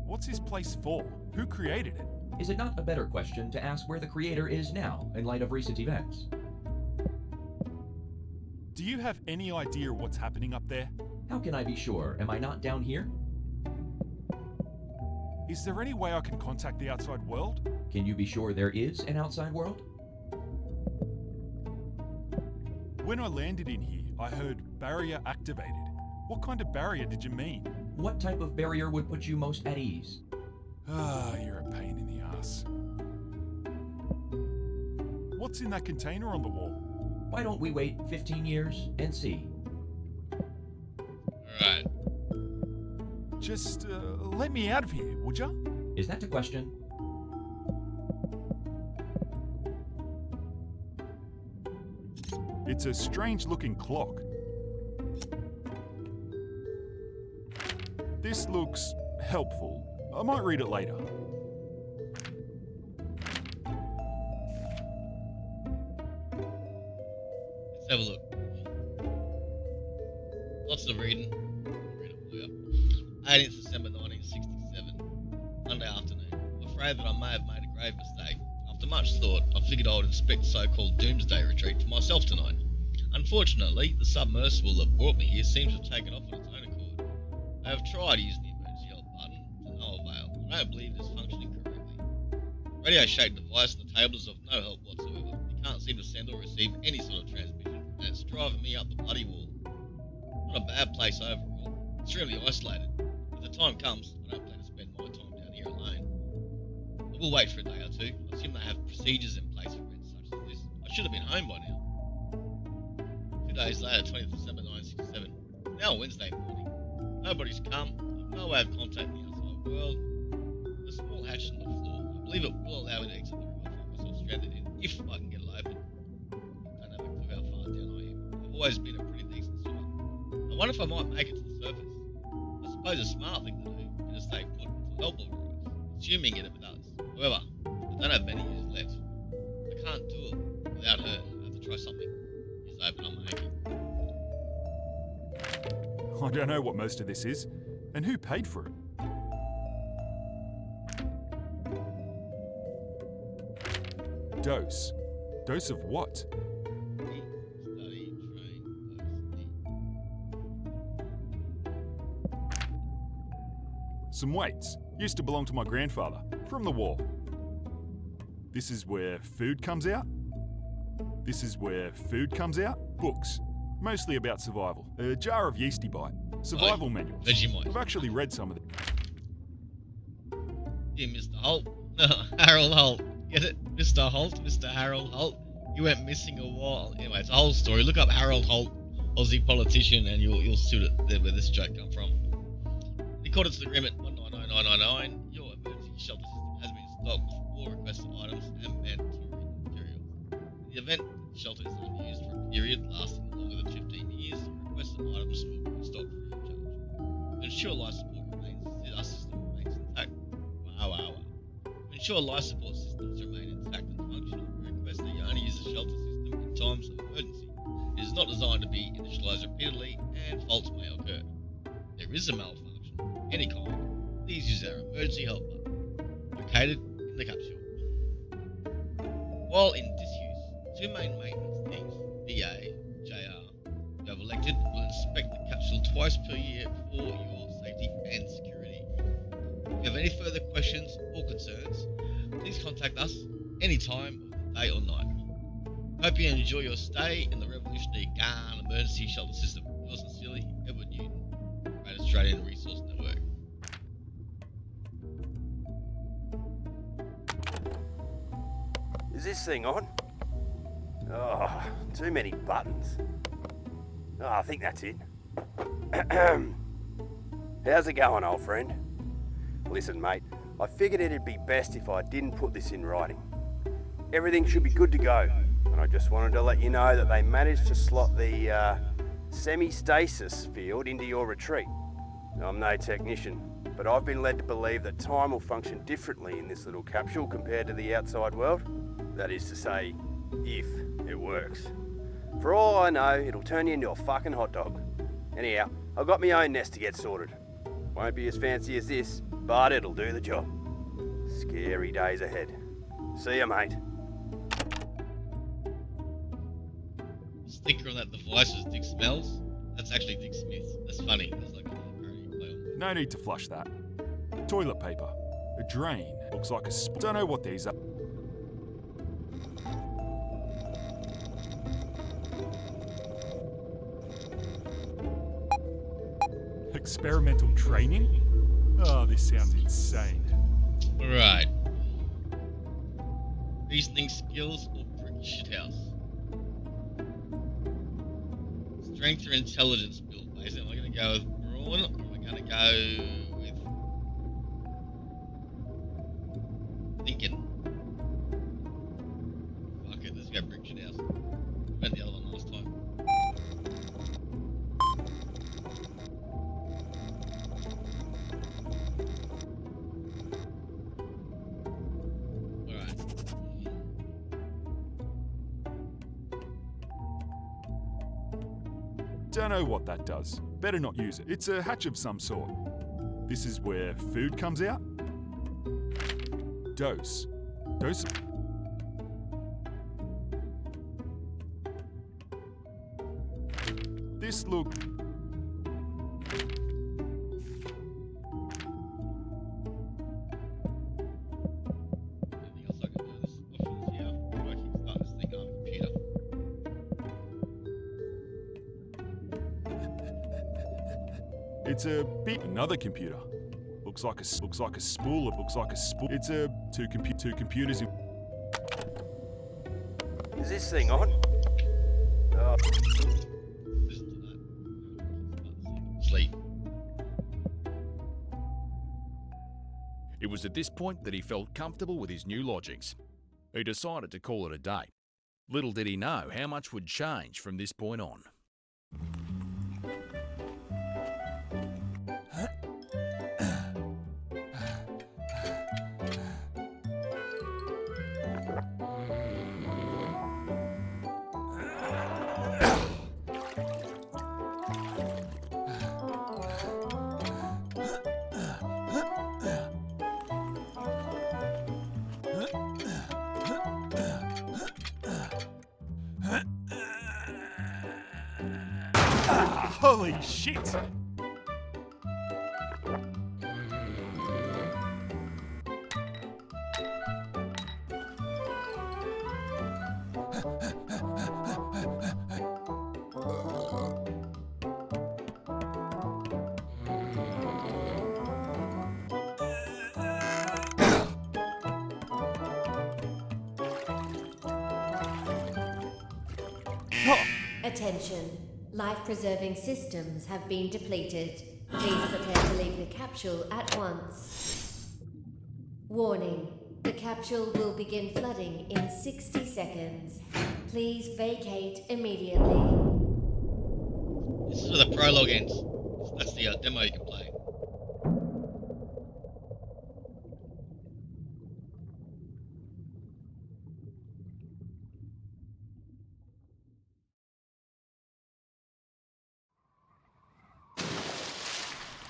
What's this place for? Who created it? Is it not a better question to ask where the creator is now in light of recent events? Do you have any idea what's happening up there? How can I be sure? Am I not down here? Is there any way I can contact the outside world? Can you be sure there is an outside world? When I landed in here, I heard barrier activated. What kind of barrier did you mean? What type of barrier would put you most at ease? Ah, you're a pain in the ass. What's in that container on the wall? Why don't we wait 15 years and see? Alright. Just let me out of here, would ya? Is that the question? It's a strange looking clock. This looks helpful. I might read it later. Let's have a look. Lots of reading. Read it for you. 18th December 1967. Monday afternoon. I'm afraid that I may have made a grave mistake. After much thought, I figured I would inspect the so-called Doomsday Retreat for myself tonight. Unfortunately, the submersible that brought me here seems to have taken off on its own accord. I have tried using the emergency help button to no avail. I don't believe it is functioning correctly. Radio-shaped device on the table is of no help whatsoever. It can't seem to send or receive any sort of transmission, and it's driving me up the bloody wall. Not a bad place overall. Extremely isolated. If the time comes, I don't plan to spend my time down here alone. I will wait for a day or two. I assume they have procedures in place for events such as this. I should have been home by now. 2 days later, 20th December 1967. It's now Wednesday morning. Nobody's come. I have no way of contacting the outside world. There's a small hatch on the floor. I believe it will allow me to exit the room I find myself stranded in, if I can get it open. I don't have a clue how far down I am. I've always been a pretty decent swimmer. I wonder if I might make it to the surface. I suppose a smart thing to do is to stay put until help arrives, assuming it ever does. However, I don't have many years left. I can't do it without her. I have to try something. Just open up my hanky. I don't know what most of this is, and who paid for it. Dose. Dose of what? Study, train, Some weights. Used to belong to my grandfather, from the war. This is where food comes out. This is where food comes out. Books. Mostly about survival. A jar of Yeasty Bite. Survival manuals. Vegemite. I've actually read some of them. Yeah, Mr. Holt. No, Harold Holt. Get it? Mr. Holt, Mr. Harold Holt. You went missing a while. Anyway, it's a whole story. Look up Harold Holt, Aussie politician, and you'll see where this joke come from. In accordance to the agreement 190999, your emergency shelter system has been stocked with all requested items and mandatory materials. In the event that the shelter is unused for a period lasting longer than 15 years, the requested items will be stocked free of charge. To ensure life support remains, our system remains intact. Wow. To ensure life support systems remain intact and functional, we request that you only use the shelter system in times of emergency. It is not designed to be initialized repeatedly, and faults may occur. If there is a malfunction of any kind, please use our emergency help button, located in the capsule. While in disuse, two main maintenance teams, BA, JR, who have elected will twice per year for your safety and security. If you have any further questions or concerns, please contact us anytime of the day or night. Hope you enjoy your stay in the revolutionary gun emergency shelter system. Yours sincerely, Edward Newton, Great Australian Resource Network. Is this thing on? Oh, too many buttons. Oh, I think that's it. How's it going, old friend? Listen, mate, I figured it'd be best if I didn't put this in writing. Everything should be good to go, and I just wanted to let you know that they managed to slot the semi-stasis field into your retreat. I'm no technician, but I've been led to believe that time will function differently in this little capsule compared to the outside world. That is to say, if it works. For all I know, it'll turn you into a fucking hot dog. Anyhow, I've got my own nest to get sorted. Won't be as fancy as this, but it'll do the job. Scary days ahead. See ya, mate. Sticker on that device was Dick Smells. That's actually Dick Smith. That's funny. That's like a parody play on. No need to flush that. Toilet paper. A drain. Looks like a don't know what these are. Experimental training? Oh, this sounds insane. Right. Reasoning skills or brick shithouse? Strength or intelligence build base? Am I going to go with brawn or am I going to go with thinking? Fuck it, let's go brick shithouse. Went the other one last time. Don't know what that does. Better not use it. It's a hatch of some sort. This is where food comes out? Dose. Dose. This look... It's a bit another computer. Looks like a spool. It looks like a spool. It's a two computers. Is this thing on? Oh. Sleep. It was at this point that he felt comfortable with his new lodgings. He decided to call it a day. Little did he know how much would change from this point on. Holy shit! Attention. Life-preserving systems have been depleted. Please prepare to leave the capsule at once. Warning. The capsule will begin flooding in 60 seconds. Please vacate immediately. This is where the prologue ends. That's the demo you can play.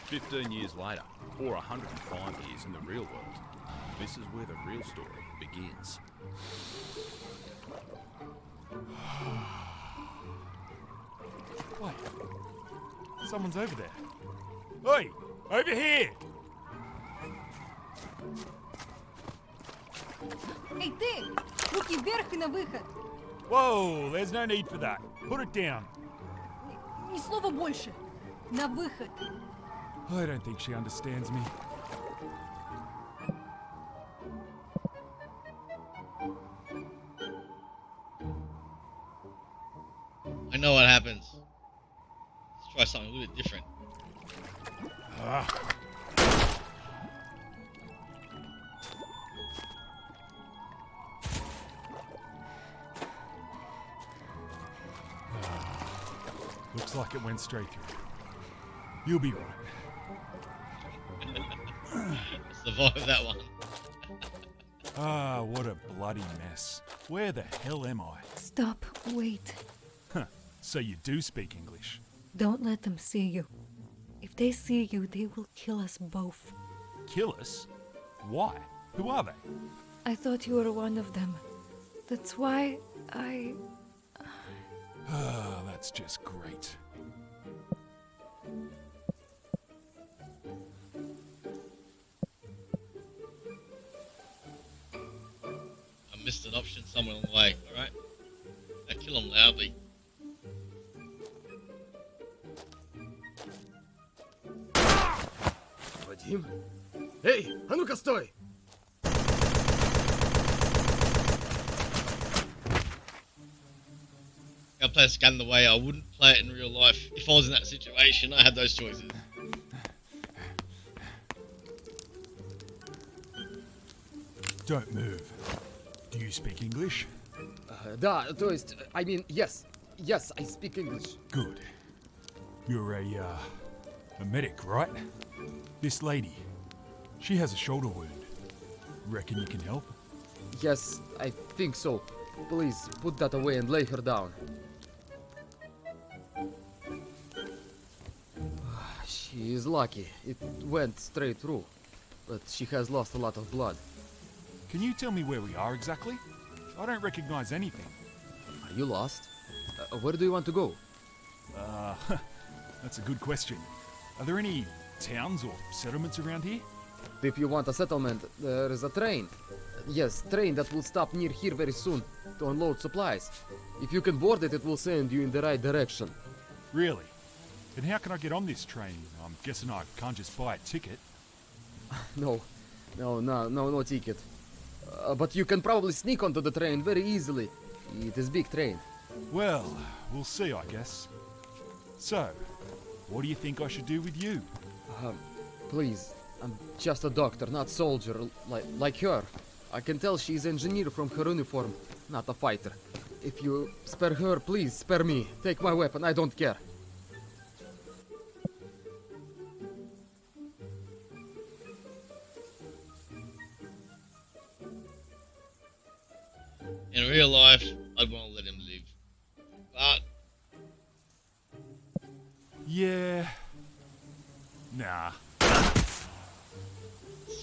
"15 years later, or 105 years in the real world, this is where the real story begins." Wait. Someone's over there. Oi! Over here! Эй, ты! Руки вверх и на выход! Whoa, there's no need for that. Put it down. Ни слова больше! На выход! I don't think she understands me. I know what happens. Let's try something a little bit different. Looks like it went straight through. You'll be right. Survive that one. Ah, what a bloody mess. Where the hell am I? Stop, wait. Huh, so you do speak English? Don't let them see you. If they see you, they will kill us both. Kill us? Why? Who are they? I thought you were one of them. That's why I... Ah, that's just great. I missed an option somewhere along the way, alright? Now kill them loudly. Вадим? Эй, а ну-ка стой! I play this game the way I wouldn't play it in real life. If I was in that situation, I had those choices. Don't move. Do you speak English? Да, то есть, I mean, yes. Yes, I speak English. Good. You're a medic, right? This lady, she has a shoulder wound. Reckon you can help? Yes, I think so. Please, put that away and lay her down. She is lucky. It went straight through. But she has lost a lot of blood. Can you tell me where we are exactly? I don't recognize anything. Are you lost? Where do you want to go? That's a good question. Are there any towns or settlements around here? If you want a settlement, there is a train. Yes, train that will stop near here very soon to unload supplies. If you can board it, it will send you in the right direction. Really? And how can I get on this train? I'm guessing I can't just buy a ticket. No ticket. But you can probably sneak onto the train very easily. It is big train. Well, we'll see, I guess. So, what do you think I should do with you? Please, I'm just a doctor, not soldier, like her. I can tell she's engineer from her uniform, not a fighter. If you spare her, please spare me. Take my weapon, I don't care. In real life, I'd want to let him live. But... Yeah... Nah.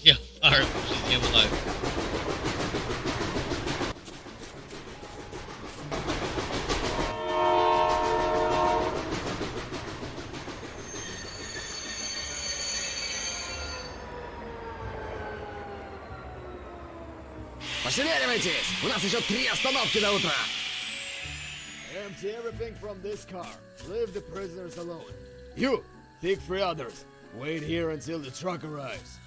Yeah, far pushes the envelope. Пошевеливайтесь! У нас еще 3 остановки до утра! Empty everything from this car. Leave the prisoners alone. You, take 3 others. Wait here until the truck arrives.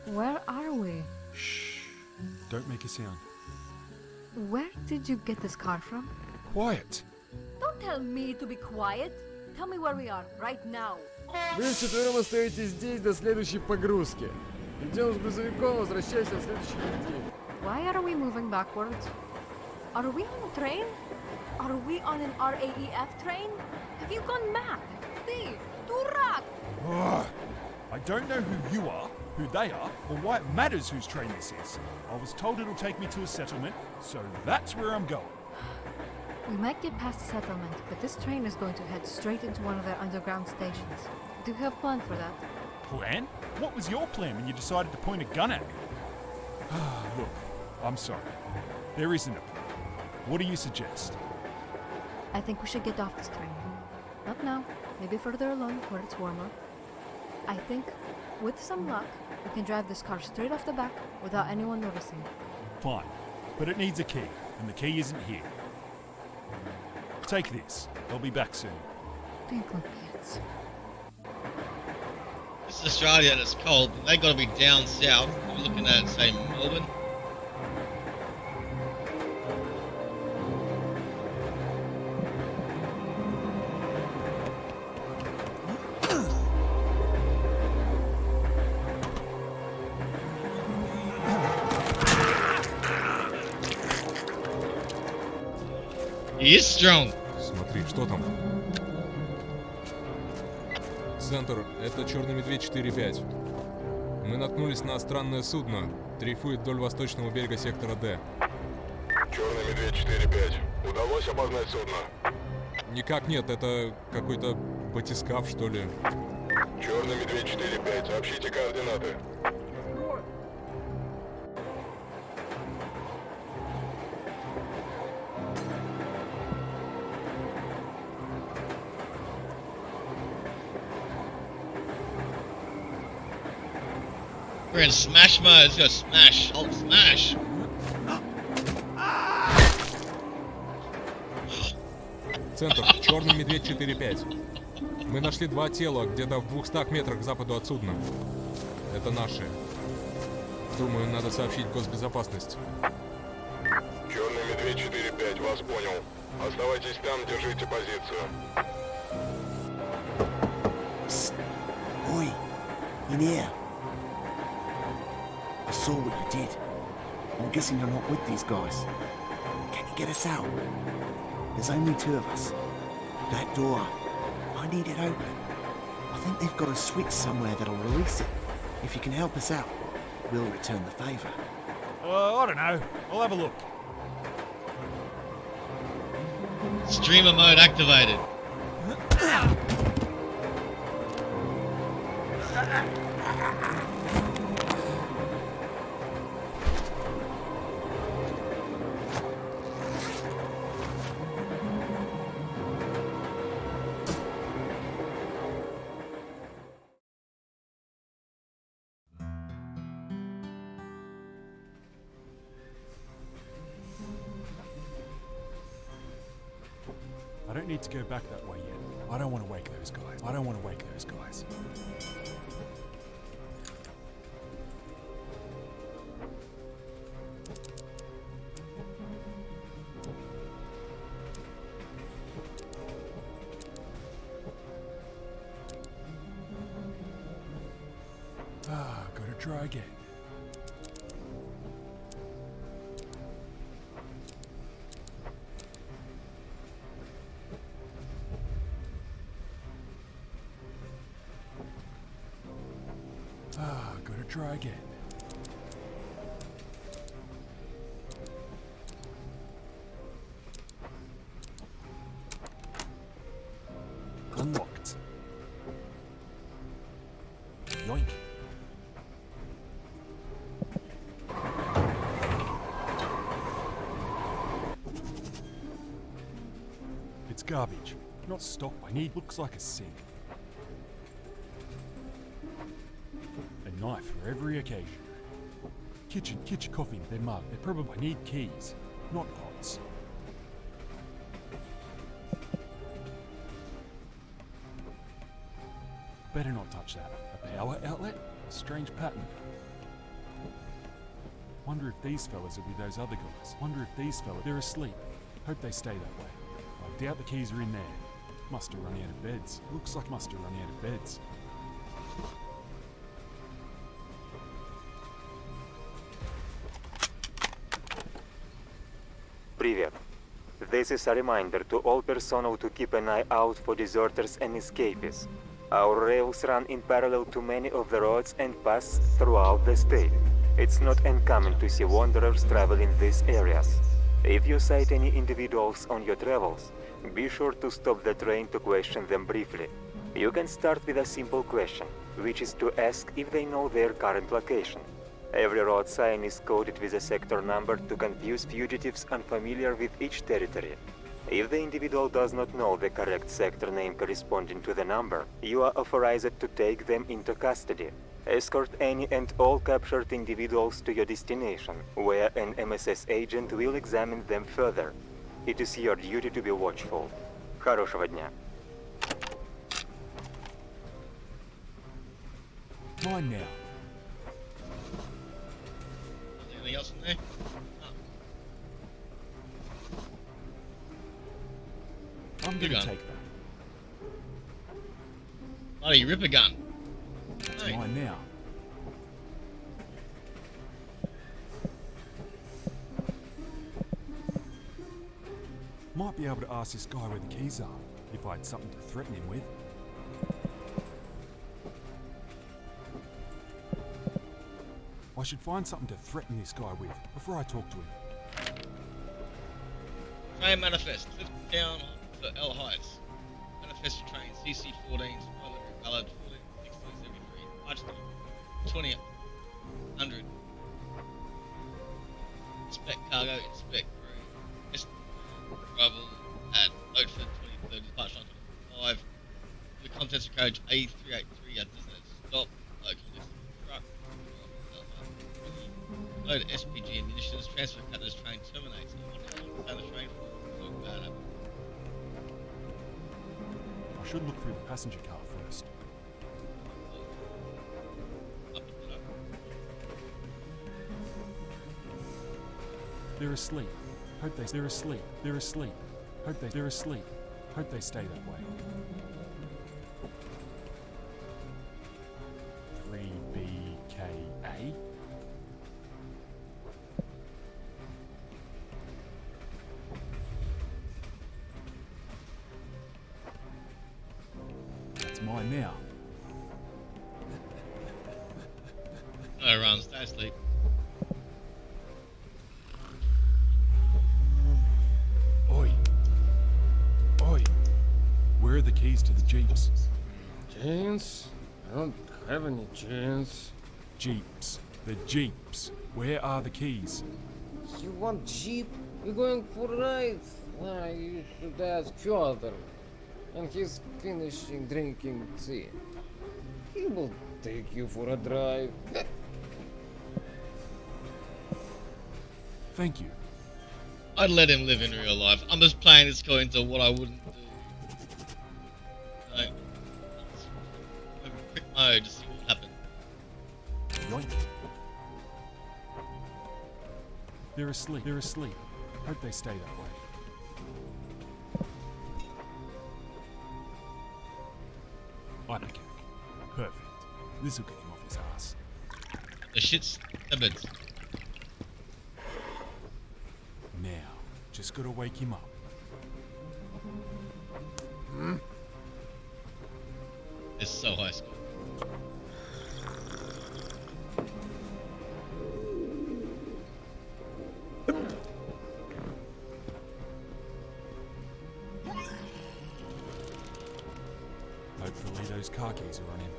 Where are we? Shh. Don't make a sound. Where did you get this car from? Quiet. Don't tell me to be quiet. Tell me where we are, right now. Вы вчетвером остаетесь здесь до следующей погрузки. Идем с грузовиком, возвращайся в следующий день. Why are we moving backwards? Are we on a train? Are we on an RAEF train? Have you gone mad? Ты, дурак! I don't know who you are, who they are, or why it matters whose train this is. I was told it'll take me to a settlement, so that's where I'm going. We might get past the settlement, but this train is going to head straight into one of their underground stations. Do you have a plan for that? Plan? What was your plan when you decided to point a gun at me? Look, I'm sorry. There isn't a plan. What do you suggest? I think we should get off this train. Not now, maybe further along where it's warmer. I think, with some luck, we can drive this car straight off the back without anyone noticing. Fine, but it needs a key, and the key isn't here. Take this. I'll be back soon. Pants. This is Australia and it's cold, but they gotta be down south. We're looking at, say, Melbourne. He is strong. Смотри, что там? Центр, это Черный Медведь 4-5. Мы наткнулись на странное судно. Дрейфует вдоль восточного берега сектора Д. Черный Медведь 4-5. Удалось обознать судно? Никак нет, это какой-то батискаф, что ли. Черный Медведь 4-5. Сообщите координаты. We're in smash mode. Let's go smash. Hulk smash. Центр, Черный Медведь 4-5. Мы нашли 2 тела где-то в 200 метрах к западу от судна. Это наши. Думаю, надо сообщить госбезопасность. Черный Медведь 4-5. Вас понял. Оставайтесь там, держите позицию. Psst. Oi, in here. I saw what you did. I'm guessing you're not with these guys. Can you get us out? There's only 2 of us. That door, I need it open. I think they've got a switch somewhere that'll release it. If you can help us out, we'll return the favour. I don't know. I'll have a look. Streamer mode activated. I don't need to go back that way yet. I don't want to wake those guys. I don't want to wake those guys. Gotta try again. Gotta try again. Unlocked. Yoink. It's garbage. Not stock. I need looks like a sink. A knife for every occasion. Kitchen coffee, their mug. They probably need keys, not pots. Better not touch that. A power outlet? A strange pattern. Wonder if these fellas are with those other guys. Wonder if these fellas, they're asleep. Hope they stay that way. I doubt the keys are in there. Must have run out of beds. Looks like must have run out of beds. Привет. This is a reminder to all personnel to keep an eye out for deserters and escapees. Our rails run in parallel to many of the roads and pass throughout the state. It's not uncommon to see wanderers traveling these areas. If you sight any individuals on your travels, be sure to stop the train to question them briefly. You can start with a simple question. which is to ask if they know their current location. Every road sign is coded with a sector number to confuse fugitives unfamiliar with each territory. If the individual does not know the correct sector name corresponding to the number, you are authorized to take them into custody. Escort any and all captured individuals to your destination, where an MSS agent will examine them further. It is your duty to be watchful. Хорошего дня. Mine now. Anything else in there? I'm Good gonna gun. take that. Bloody Ripper gun. It's Hey. mine now. Might be able to ask this guy where the keys are, if I had something to threaten him with. I should find something to threaten this guy with before I talk to him. Train manifest. Lift down to L Heights. Manifest for train CC 14, Ballard 14, 1673. Touchdown 2000. Inspect cargo, inspect crew. Arrival at Oatford 2030, departure on 25. The contents of carriage A383 at Disney. Stop. Local distance. Truck. Load SPG ammunitions. Transfer cut as train terminates. Down the train for look bad. I should look through the passenger car first. They're asleep. Hope they're asleep. They're asleep. They're asleep. Hope they stay that way. 3BKA. That's mine now. No run, stay asleep. Oi. Oi. Where are the keys to the jeeps? Chains? I don't have any chains. Jeeps. The jeeps. Where are the keys? You want jeep? You're going for a ride? You should ask Fyodor. And he's finishing drinking tea. He will take you for a drive. Thank you. I'd let him live in real life. I'm just playing this guy into what I wouldn't do. Like, have a quick mode to see what happened. Yoink. They're asleep. They're asleep. Hope they stay that way. Ipecac. Perfect. This'll get him off his ass. The shit's severed. Now, just gotta wake him up. It's so high school. Hopefully those car keys are on him.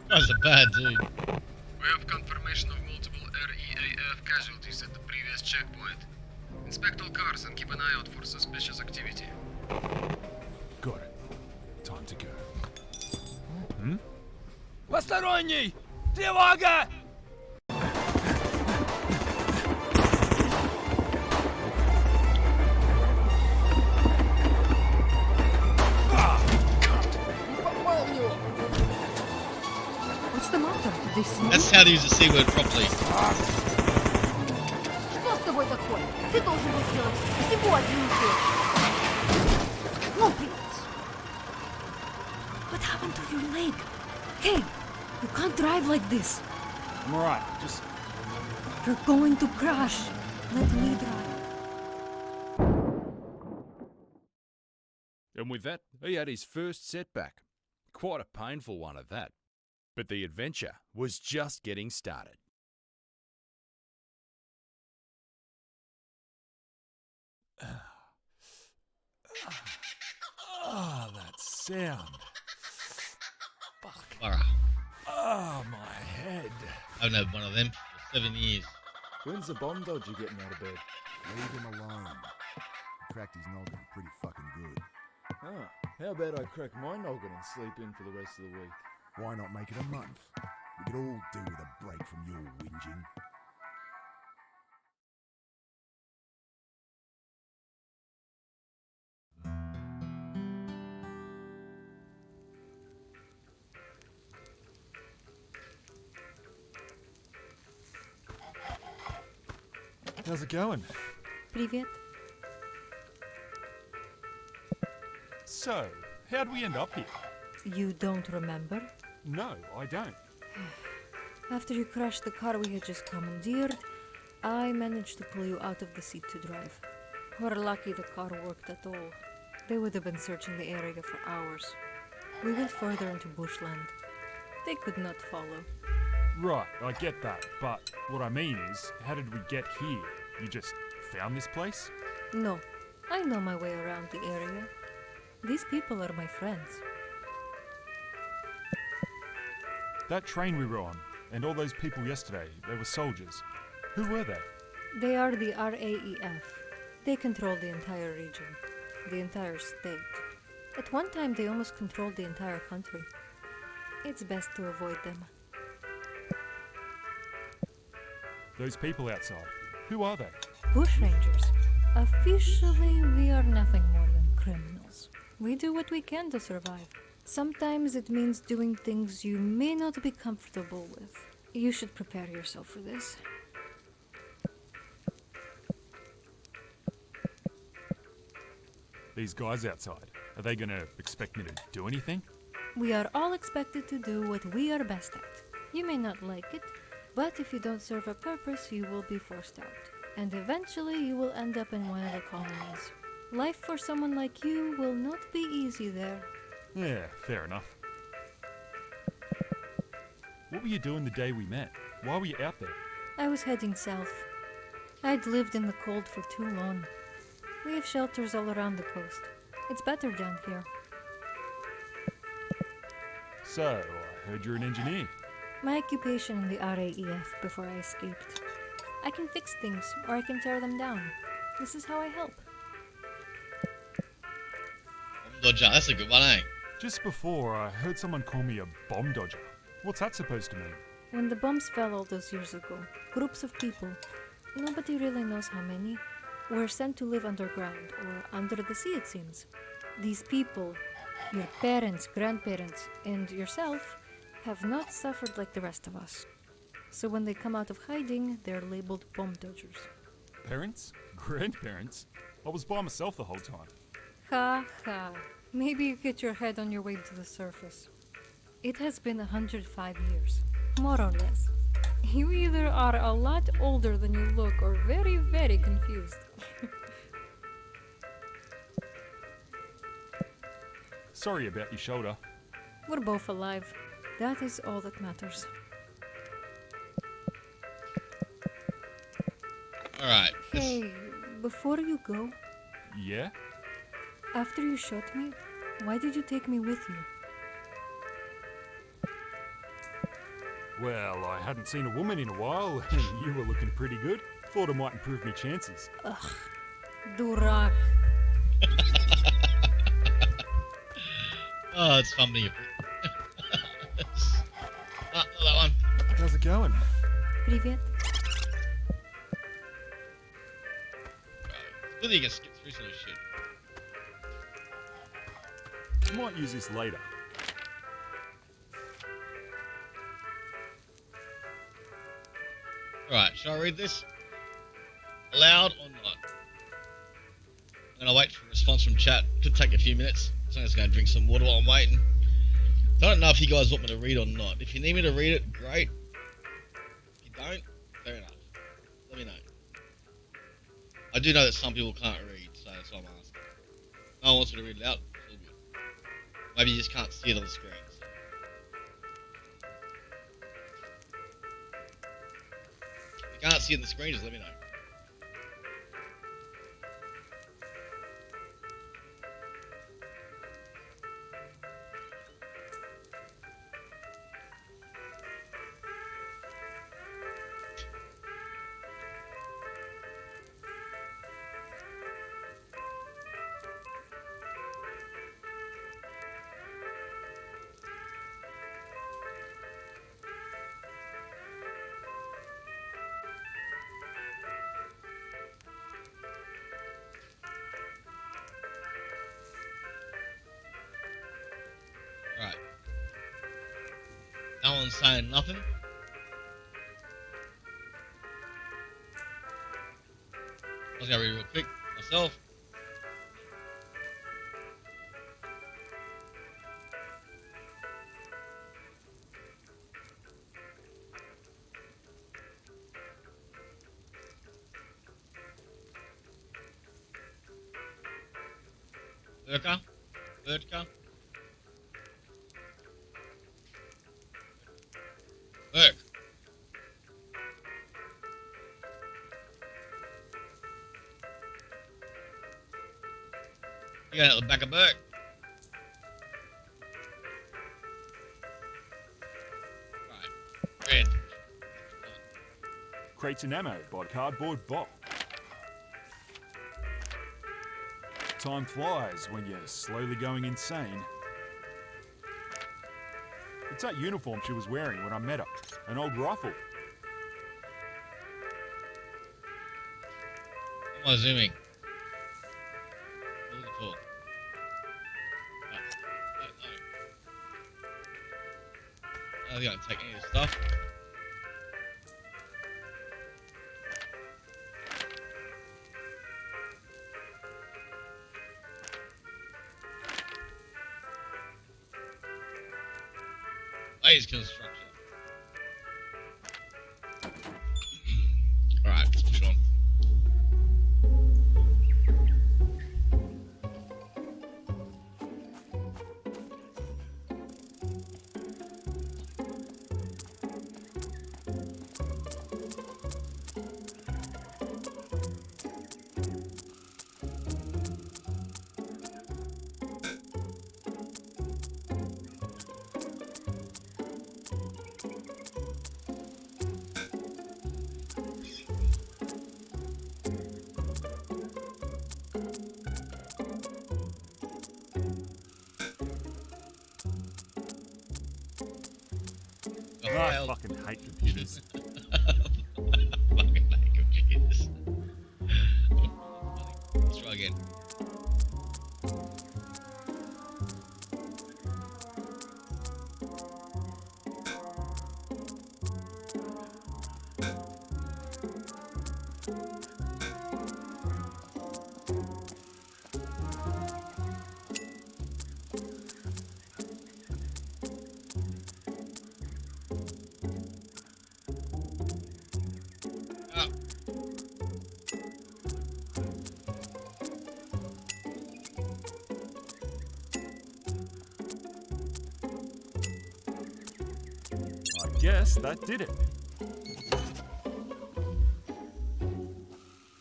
That's a bad dude. We have confirmation of multiple REAF casualties at the previous checkpoint. Inspect all cars and keep an eye out for suspicious activity. Got it. Time to go. Посторонний! Тревога! What's the matter? Did they see That's you? how to use the C word properly. Что с тобой такое? Ты должен был сделать всего один укол. Ну, блядь. What happened to your leg? Hey, you can't drive like this. I'm alright. Just You're going to crash. Let me drive. And with that, he had his first setback. Quite a painful one at that. But the adventure was just getting started. Ah, that sound. Alright. Ah, my head. I haven't had one of them for 7 years. When's the bomb dodger getting out of bed? Leave him alone. He cracked his noggin pretty fucking good. Ah, how about I crack my noggin and sleep in for the rest of the week? Why not make it a month? We could all do with a break from your whinging. How's it going? Привет. So, how'd we end up here? You don't remember? No, I don't. After you crashed the car we had just commandeered, I managed to pull you out of the seat to drive. We're lucky the car worked at all. They would have been searching the area for hours. We went further into bushland. They could not follow. Right, I get that, but what I mean is, how did we get here? You just found this place? No, I know my way around the area. These people are my friends. That train we were on, and all those people yesterday, they were soldiers. Who were they? They are the RAEF. They control the entire region, the entire state. At one time, they almost controlled the entire country. It's best to avoid them. Those people outside, who are they? Bushrangers. Officially, we are nothing more than criminals. We do what we can to survive. Sometimes it means doing things you may not be comfortable with. You should prepare yourself for this. These guys outside, are they gonna expect me to do anything? We are all expected to do what we are best at. You may not like it, but if you don't serve a purpose, you will be forced out. And eventually you will end up in one of the colonies. Life for someone like you will not be easy there. Yeah, fair enough. What were you doing the day we met? Why were you out there? I was heading south. I'd lived in the cold for too long. We have shelters all around the coast. It's better down here. So, I heard you're an engineer. My occupation in the RAEF before I escaped. I can fix things, or I can tear them down. This is how I help. Bomb dodger, that's a good one, eh? Just before, I heard someone call me a bomb dodger. What's that supposed to mean? When the bombs fell all those years ago, groups of people, nobody really knows how many, were sent to live underground, or under the sea it seems. These people, your parents, grandparents, and yourself, have not suffered like the rest of us. So when they come out of hiding, they're labeled bomb dodgers. Parents? Grandparents? I was by myself the whole time. Ha ha. Maybe you get your head on your way to the surface. It has been 105 years, more or less. You either are a lot older than you look or very, very confused. Sorry about your shoulder. We're both alive. That is all that matters. Alright. Hey, before you go, Yeah? after you shot me, why did you take me with you? Well, I hadn't seen a woman in a while, and you were looking pretty good. Thought it might improve me chances. Ugh, Durak. Oh, it's fun being a Ah, that one. How's it going? Привет. Good you can skip through some of this shit. Might use this later. Alright, shall I read this? Aloud or not? I'm gonna wait for a response from chat. Could take a few minutes. So I'm just gonna drink some water while I'm waiting. I don't know if you guys want me to read or not. If you need me to read it, great. If you don't, fair enough. Let me know. I do know that some people can't read, so that's why I'm asking. No one wants me to read it out. It's all good. Maybe you just can't see it on the screen. So. If you can't see it on the screen, just let me know. No one's saying nothing. I was gonna read real quick myself. Urka? Urka? Urk. You got it at the back of Burke. Right. Red. Crates and ammo by Cardboard Bob. Time flies when you're slowly going insane. It's that uniform she was wearing when I met her. An old rifle. Am I zooming? What are you looking for? No. I don't take any of this stuff. Base construction. Alright, let's push on. I fucking hate computers. Fucking hate computers. Let's try again. I guess that did it.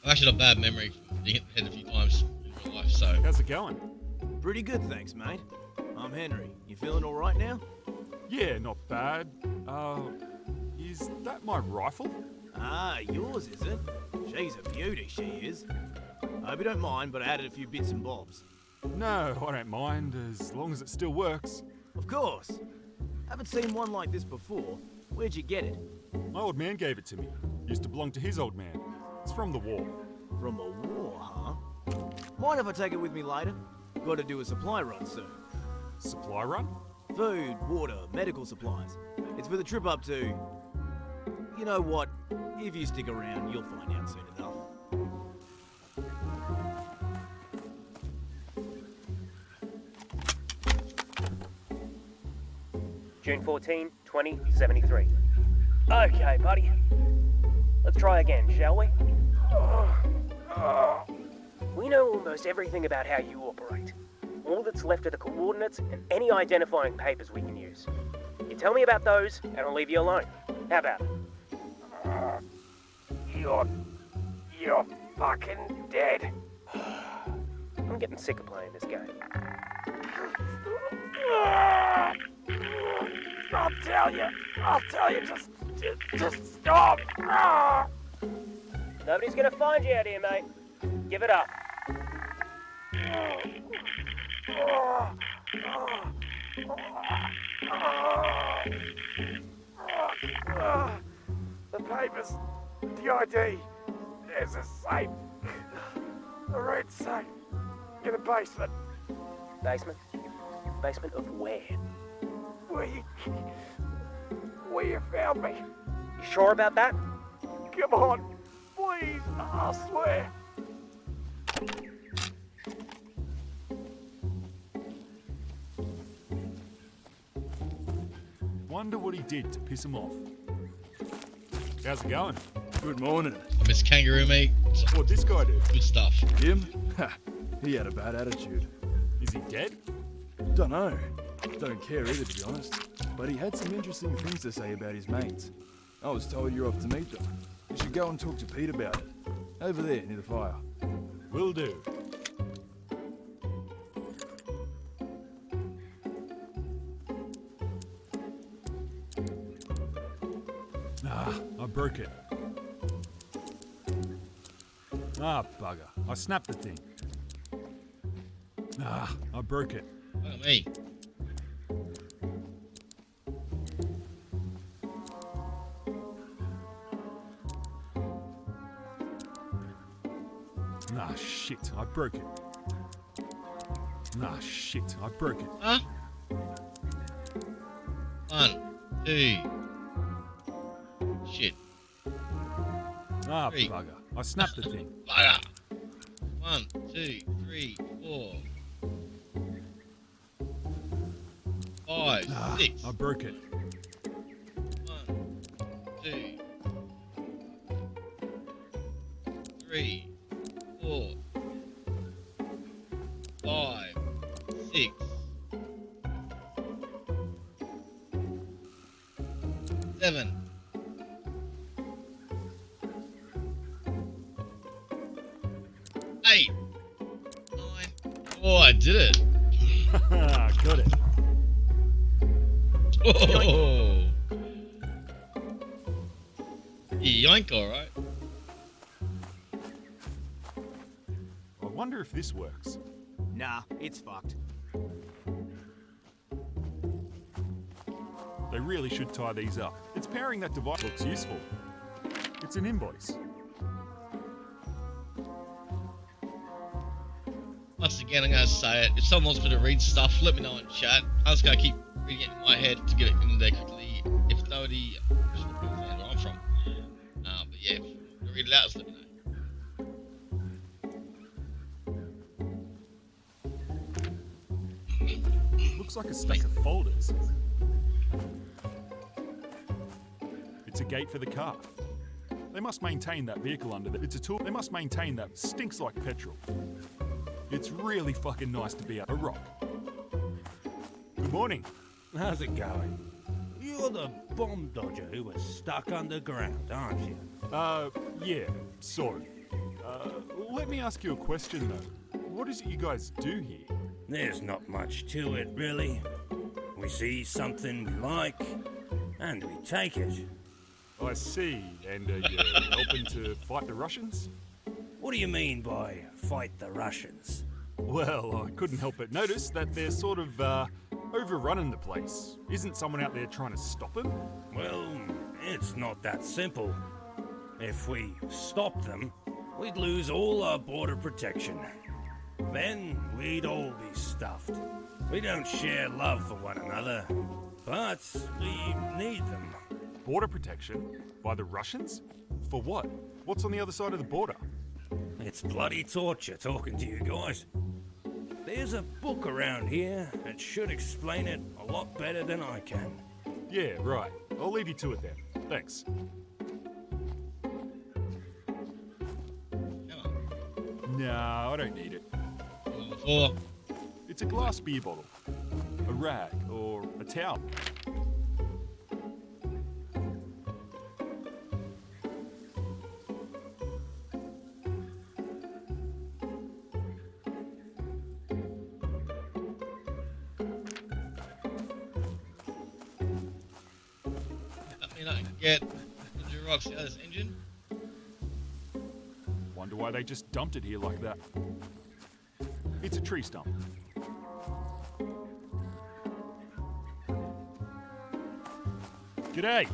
I've actually got a bad memory from being hit the head a few times in real life, so. How's it going? Pretty good, thanks, mate. I'm Henry. You feeling all right now? Yeah, not bad. Is that my rifle? Ah, yours, is it? She's a beauty, she is. I hope you don't mind, but I added a few bits and bobs. No, I don't mind, as long as it still works. Of course. Haven't seen one like this before. Where'd you get it? My old man gave it to me. Used to belong to his old man. It's from the war. From the war, huh? Mind if I take it with me later? Got to do a supply run soon. Supply run? Food, water, medical supplies. It's for the trip up to... You know what? If you stick around, you'll find out soon enough. June 14, 2073. Okay, buddy. Let's try again, shall we? We know almost everything about how you operate. All that's left are the coordinates and any identifying papers we can use. You tell me about those, and I'll leave you alone. How about it? You're fucking dead. I'm getting sick of playing this game. I'll tell you, just stop. Nobody's gonna find you out here, mate. Give it up. The papers, the ID, there's a safe, a red safe, in the basement. Basement? Basement of where? where you found me. You sure about that? Come on, please, I swear. Wonder what he did to piss him off. How's it going? Good morning. Miss Kangaroo, mate. What'd this guy do? Good stuff. Him? Ha, he had a bad attitude. Is he dead? Dunno. Don't care either, to be honest. But he had some interesting things to say about his mates. I was told you're off to meet them. You should go and talk to Pete about it. Over there, near the fire. Will do. I broke it. Bugger. I snapped the thing. I broke it. Look at me. Shit. I broke it. Shit. I broke it. Huh? 1, 2. Shit. 3. Bugger. I snapped the thing. Bugger. 1, 2, 3, 4. 5, 6. I broke it. 1, 2, 3, 4, 5, 6. 7. 8. 9. Oh, I did it. Got it. Oh. Yoink, alright. I wonder if this works. Nah, it's fucked. They really should tie these up. It's powering that device. Looks useful. It's an invoice. Once again, I'm going to say it. If someone wants me to read stuff, let me know in chat. I'm just going to keep reading it in my head to get it in there quickly. If nobody understands where I'm from. But yeah, if you read it out, just let me know. Looks like a stack of folders. It's a gate for the car. They must maintain that vehicle under there. It's a tool. They must maintain that. Stinks like petrol. It's really fucking nice to be at a rock. Good morning. How's it going? You're the bomb dodger who was stuck underground, aren't you? Yeah, sort of. Let me ask you a question though. What is it you guys do here? There's not much to it, really. We see something we like, and we take it. I see. And you're helping to fight the Russians? What do you mean by fight the Russians? Well, I couldn't help but notice that they're sort of, overrunning the place. Isn't someone out there trying to stop them? Well, it's not that simple. If we stop them, we'd lose all our border protection. Then we'd all be stuffed. We don't share love for one another, but we need them. Border protection? By the Russians? For what? What's on the other side of the border? It's bloody torture talking to you guys. There's a book around here that should explain it a lot better than I can. Yeah, right. I'll leave you to it then. Thanks. No, I don't need it. Or it's a glass beer bottle, a rag, or a towel. I mean, I can get the rocks out of this engine. Wonder why they just dumped it here like that. It's a tree stump. G'day!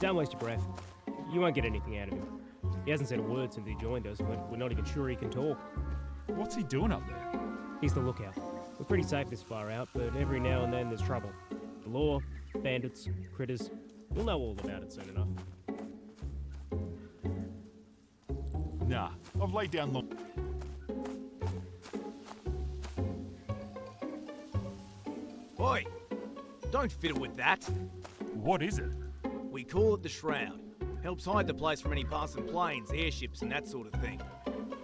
Don't waste your breath. You won't get anything out of him. He hasn't said a word since he joined us, but we're not even sure he can talk. What's he doing up there? He's the lookout. We're pretty safe this far out, but every now and then there's trouble. The law, Bandits, critters. We'll know all about it soon enough. Nah, I've laid down long. Oi! Don't fiddle with that. What is it? We call it the Shroud. Helps hide the place from any passing planes, airships, and that sort of thing.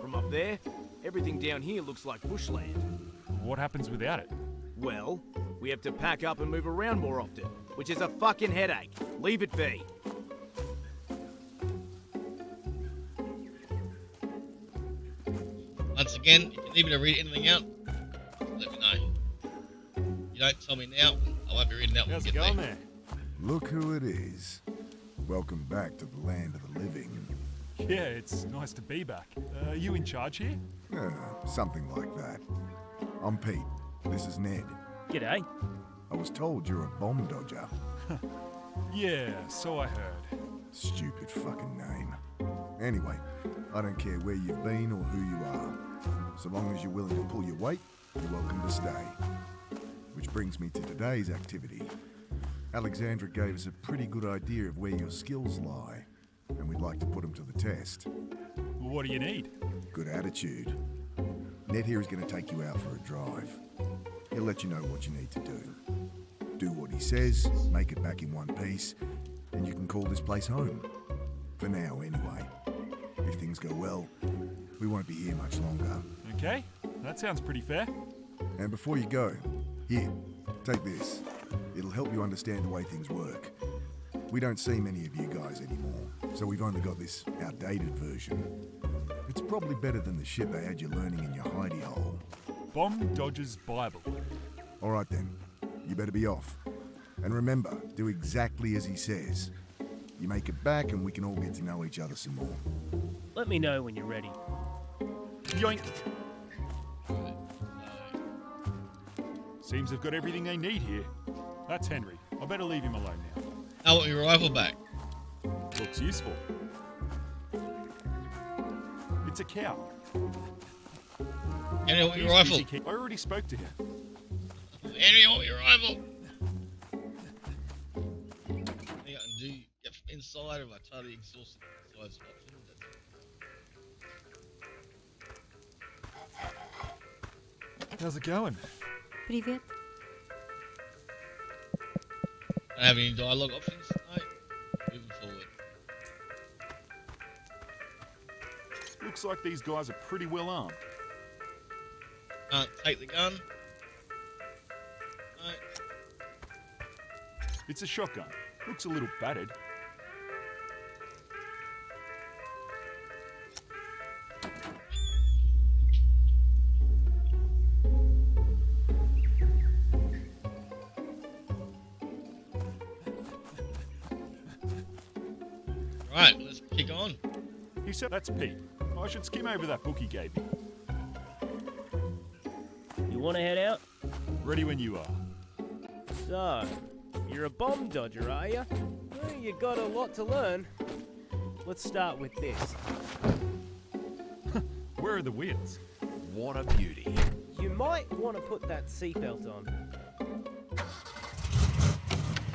From up there, everything down here looks like bushland. What happens without it? Well, we have to pack up and move around more often, which is a fucking headache. Leave it be. Once again, if you need me to read anything out, let me know. You don't tell me now, I won't be reading out when How's we it get going there. there? Look who it is. Welcome back to the land of the living. Yeah, it's nice to be back. Are you in charge here? Something like that. I'm Pete. This is Ned. G'day. I was told you're a bomb dodger. Yeah, so I heard. Stupid fucking name. Anyway, I don't care where you've been or who you are. So long as you're willing to pull your weight, you're welcome to stay. Which brings me to today's activity. Alexandra gave us a pretty good idea of where your skills lie, and we'd like to put them to the test. What do you need? Good attitude. Ned here is going to take you out for a drive. He'll let you know what you need to do. Do what he says, make it back in one piece, and you can call this place home. For now, anyway. If things go well, we won't be here much longer. Okay, that sounds pretty fair. And before you go, here, take this. It'll help you understand the way things work. We don't see many of you guys anymore, so we've only got this outdated version. It's probably better than the shit they had you learning in your hidey hole. Bomb Dodger's Bible. All right then, you better be off. And remember, do exactly as he says. You make it back and we can all get to know each other some more. Let me know when you're ready. Yoink! Seems they've got everything they need here. That's Henry. I better leave him alone now. I want your rifle back. Looks useful. It's a cow. Henry, I want your He's rifle. busy I already spoke to him. Henry, I want your rifle. What I can do, get from inside of my totally exhausted besides option. How's it going? Привет. Don't have any dialogue options tonight. Moving forward. Looks like these guys are pretty well armed. Can't take the gun. No. It's a shotgun. Looks a little battered. Right, let's kick on. He said that's Pete. I should skim over that book he gave me. You want to head out? Ready when you are. So, you're a bomb dodger, are you? Well, you got a lot to learn. Let's start with this. Where are the wheels? What a beauty. You might want to put that seatbelt on.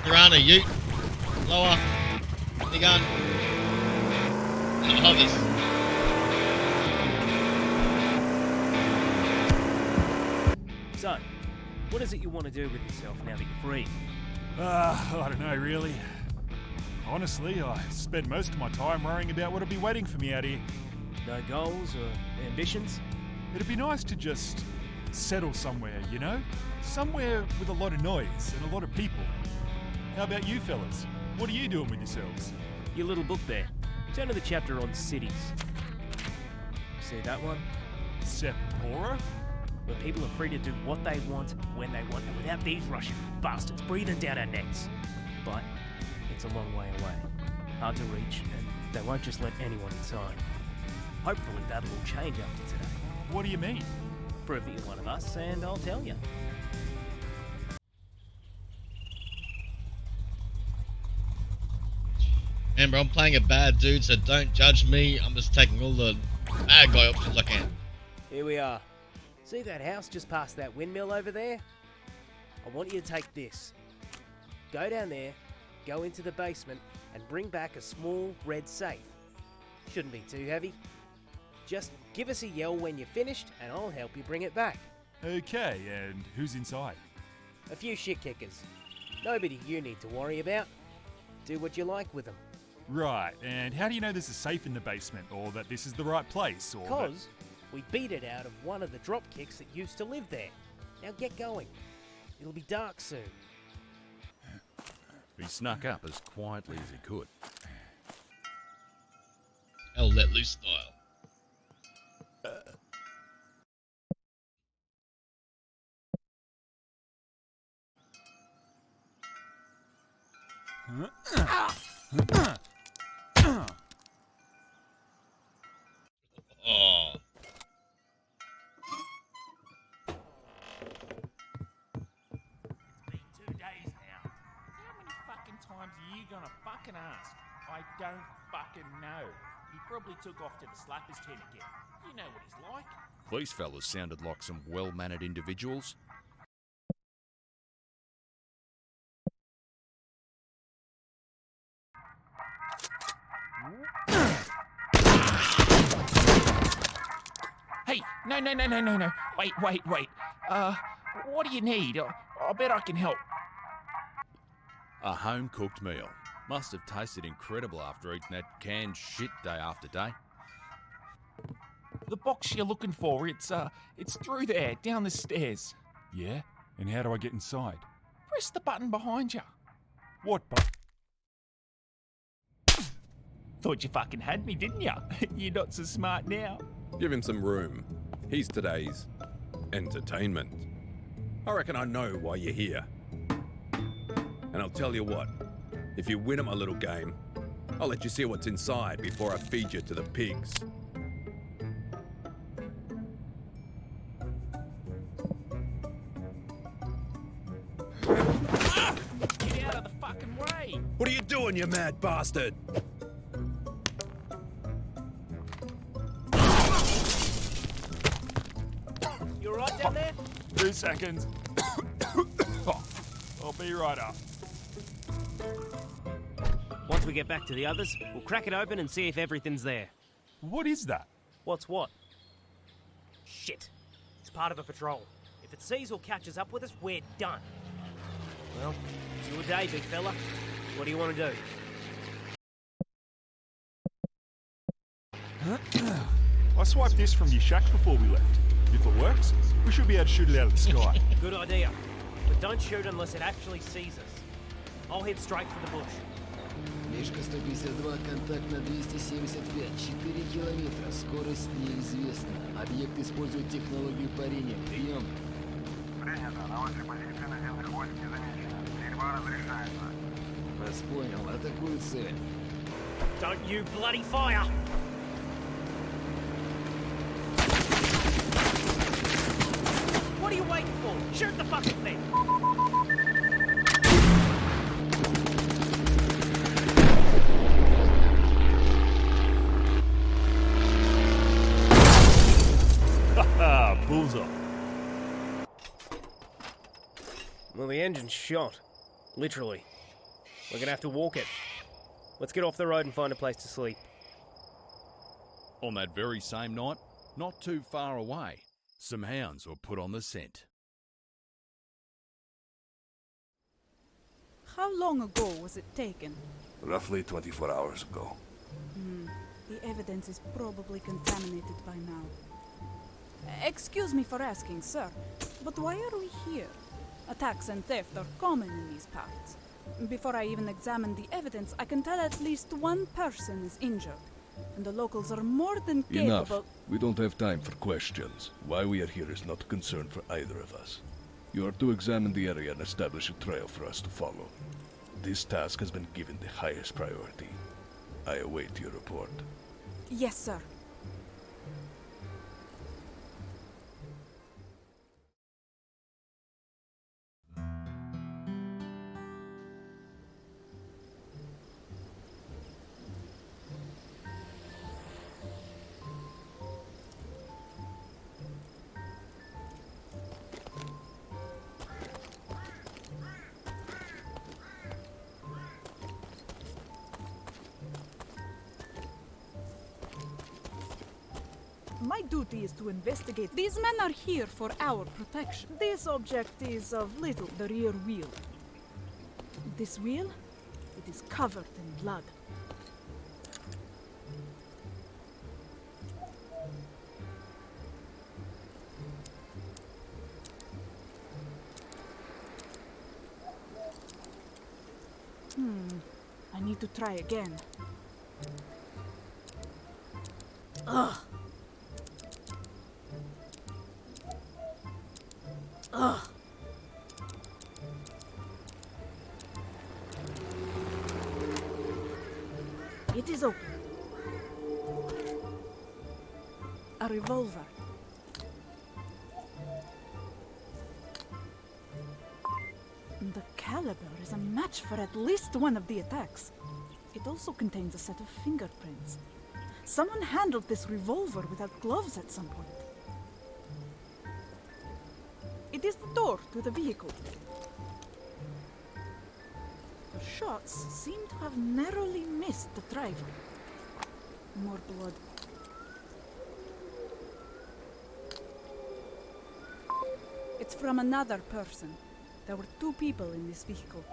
Piranha, ute. Lower. The gun. And hovers. So, what is it you want to do with yourself now that you're free? I don't know, really. Honestly, I spend most of my time worrying about what'll be waiting for me out here. No goals or ambitions? It'd be nice to just settle somewhere, you know? Somewhere with a lot of noise and a lot of people. How about you fellas? What are you doing with yourselves? Your little book there. Turn to the chapter on cities. See that one? Sepora? Where people are free to do what they want, when they want, and without these Russian bastards breathing down our necks. But it's a long way away. Hard to reach, and they won't just let anyone inside. Hopefully that'll all change after today. What do you mean? Prove that you're one of us, and I'll tell you. Remember, I'm playing a bad dude, so don't judge me. I'm just taking all the bad guy options I can. Here we are. See that house just past that windmill over there? I want you to take this. go down there, go into the basement, and bring back a small red safe. Shouldn't be too heavy. Just give us a yell when you're finished, and I'll help you bring it back. Okay, and who's inside? A few shit kickers. Nobody you need to worry about. Do what you like with them. Right, and how do you know there's a safe in the basement, or that this is the right place, or that- Because we beat it out of one of the drop kicks that used to live there. Now get going. It'll be dark soon. He snuck up as quietly as he could. Hell, let loose style. Oh. Been 2 days now. How many fucking times are you gonna fucking ask? I don't fucking know. He probably took off to the slappers tent again. You know what he's like. These fellas sounded like some well-mannered individuals. Hey, no. Wait. What do you need? I bet I can help. A home-cooked meal. Must have tasted incredible after eating that canned shit day after day. The box you're looking for, it's through there, down the stairs. Yeah? And how do I get inside? Press the button behind you. What button? Thought you fucking had me, didn't you? You're not so smart now. Give him some room. He's today's entertainment. I reckon I know why you're here. And I'll tell you what, if you win him a little game, I'll let you see what's inside before I feed you to the pigs. Get out of the fucking way! What are you doing, you mad bastard? You alright down there? 2 seconds. I'll be right up. Once we get back to the others, we'll crack it open and see if everything's there. What is that? What's what? Shit. It's part of a patrol. If it sees or catches up with us, we're done. Well, it's your day, big fella. What do you want to do? I swiped this from your shack before we left. If it works, we should be able to shoot it out of the sky. Good idea. But don't shoot unless it actually sees us. I'll head straight for the bush. Мишка 152, контакт на 275, 4 километра, скорость неизвестна. Объект использует технологию парения. Прием. Принято. На вашей позиции наземных войск не замечено. Стрельба разрешается. Вас понял, атакую цель. Don't you bloody fire! What are you waiting for? Shoot the fucking thing! Haha, bullseye. Well, the engine's shot. Literally. We're gonna have to walk it. Let's get off the road and find a place to sleep. On that very same night, not too far away, some hounds were put on the scent. How long ago was it taken? Roughly 24 hours ago. The evidence is probably contaminated by now. Excuse me for asking, sir, but why are we here? Attacks and theft are common in these parts. Before I even examine the evidence, I can tell at least one person is injured, and the locals are more than capable... Enough. We don't have time for questions. Why we are here is not a concern for either of us. You are to examine the area and establish a trail for us to follow. This task has been given the highest priority. I await your report. Yes, sir. My duty is to investigate. These men are here for our protection. This object is of little. The rear wheel. This wheel, it is covered in blood. I need to try again. Ugh. Ugh. It is open. A revolver. The caliber is a match for at least one of the attacks. It also contains a set of fingerprints. Someone handled this revolver without gloves at some point. It is the door to the vehicle. The shots seem to have narrowly missed the driver. More blood. It's from another person. There were 2 people in this vehicle.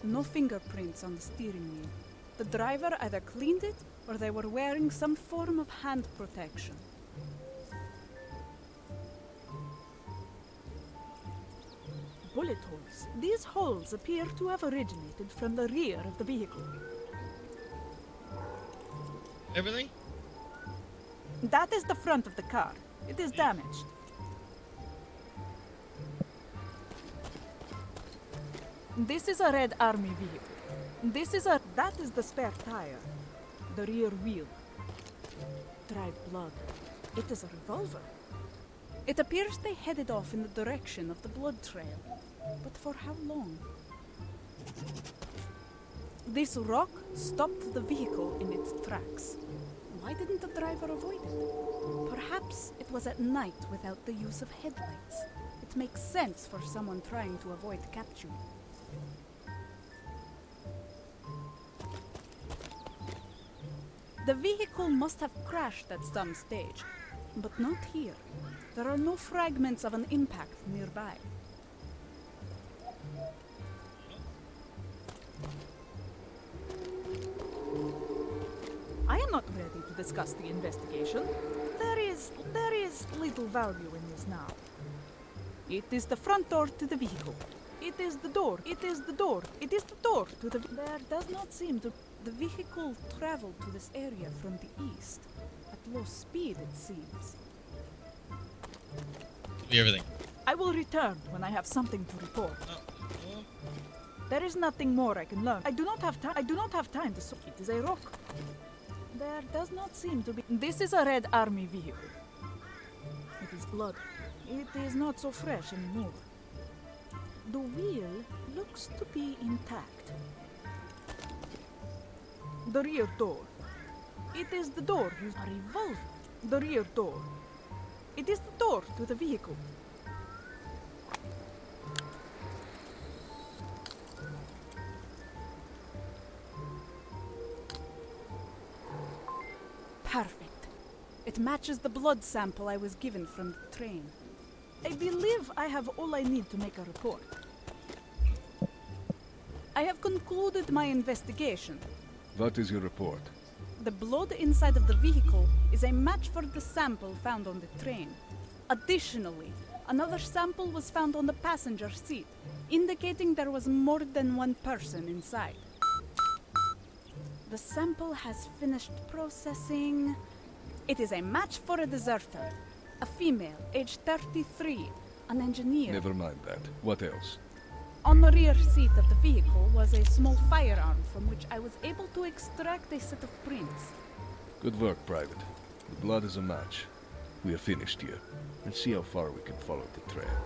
No fingerprints on the steering wheel. The driver either cleaned it or they were wearing some form of hand protection. Bullet holes. These holes appear to have originated from the rear of the vehicle. Everything? That is the front of the car. It is damaged. This is a Red Army vehicle. That is the spare tire. The rear wheel. Dried blood. It is a revolver. It appears they headed off in the direction of the blood trail. But for how long? This rock stopped the vehicle in its tracks. Why didn't the driver avoid it? Perhaps it was at night without the use of headlights. It makes sense for someone trying to avoid capture. The vehicle must have crashed at some stage, but not here. There are no fragments of an impact nearby. I am not ready to discuss the investigation. There is little value in this now. It is the front door to the vehicle. It is the door. It is the door. It is the door to the... There does not seem to... The vehicle traveled to this area from the east. At low speed, it seems. Everything. I will return when I have something to report. There is nothing more I can learn. I do not have time to... It is a rock. There does not seem to be... This is a Red Army vehicle. It is blood. It is not so fresh anymore. The wheel looks to be intact. The rear door. It is the door used... A revolver. The rear door. It is the door to the vehicle. Perfect. It matches the blood sample I was given from the train. I believe I have all I need to make a report. I have concluded my investigation. What is your report? The blood inside of the vehicle is a match for the sample found on the train. Additionally, another sample was found on the passenger seat, indicating there was more than one person inside. The sample has finished processing. It is a match for a deserter. A female, aged 33, an engineer. Never mind that. What else? On the rear seat of the vehicle was a small firearm from which I was able to extract a set of prints. Good work, Private. The blood is a match. We are finished here. Let's see how far we can follow the trail.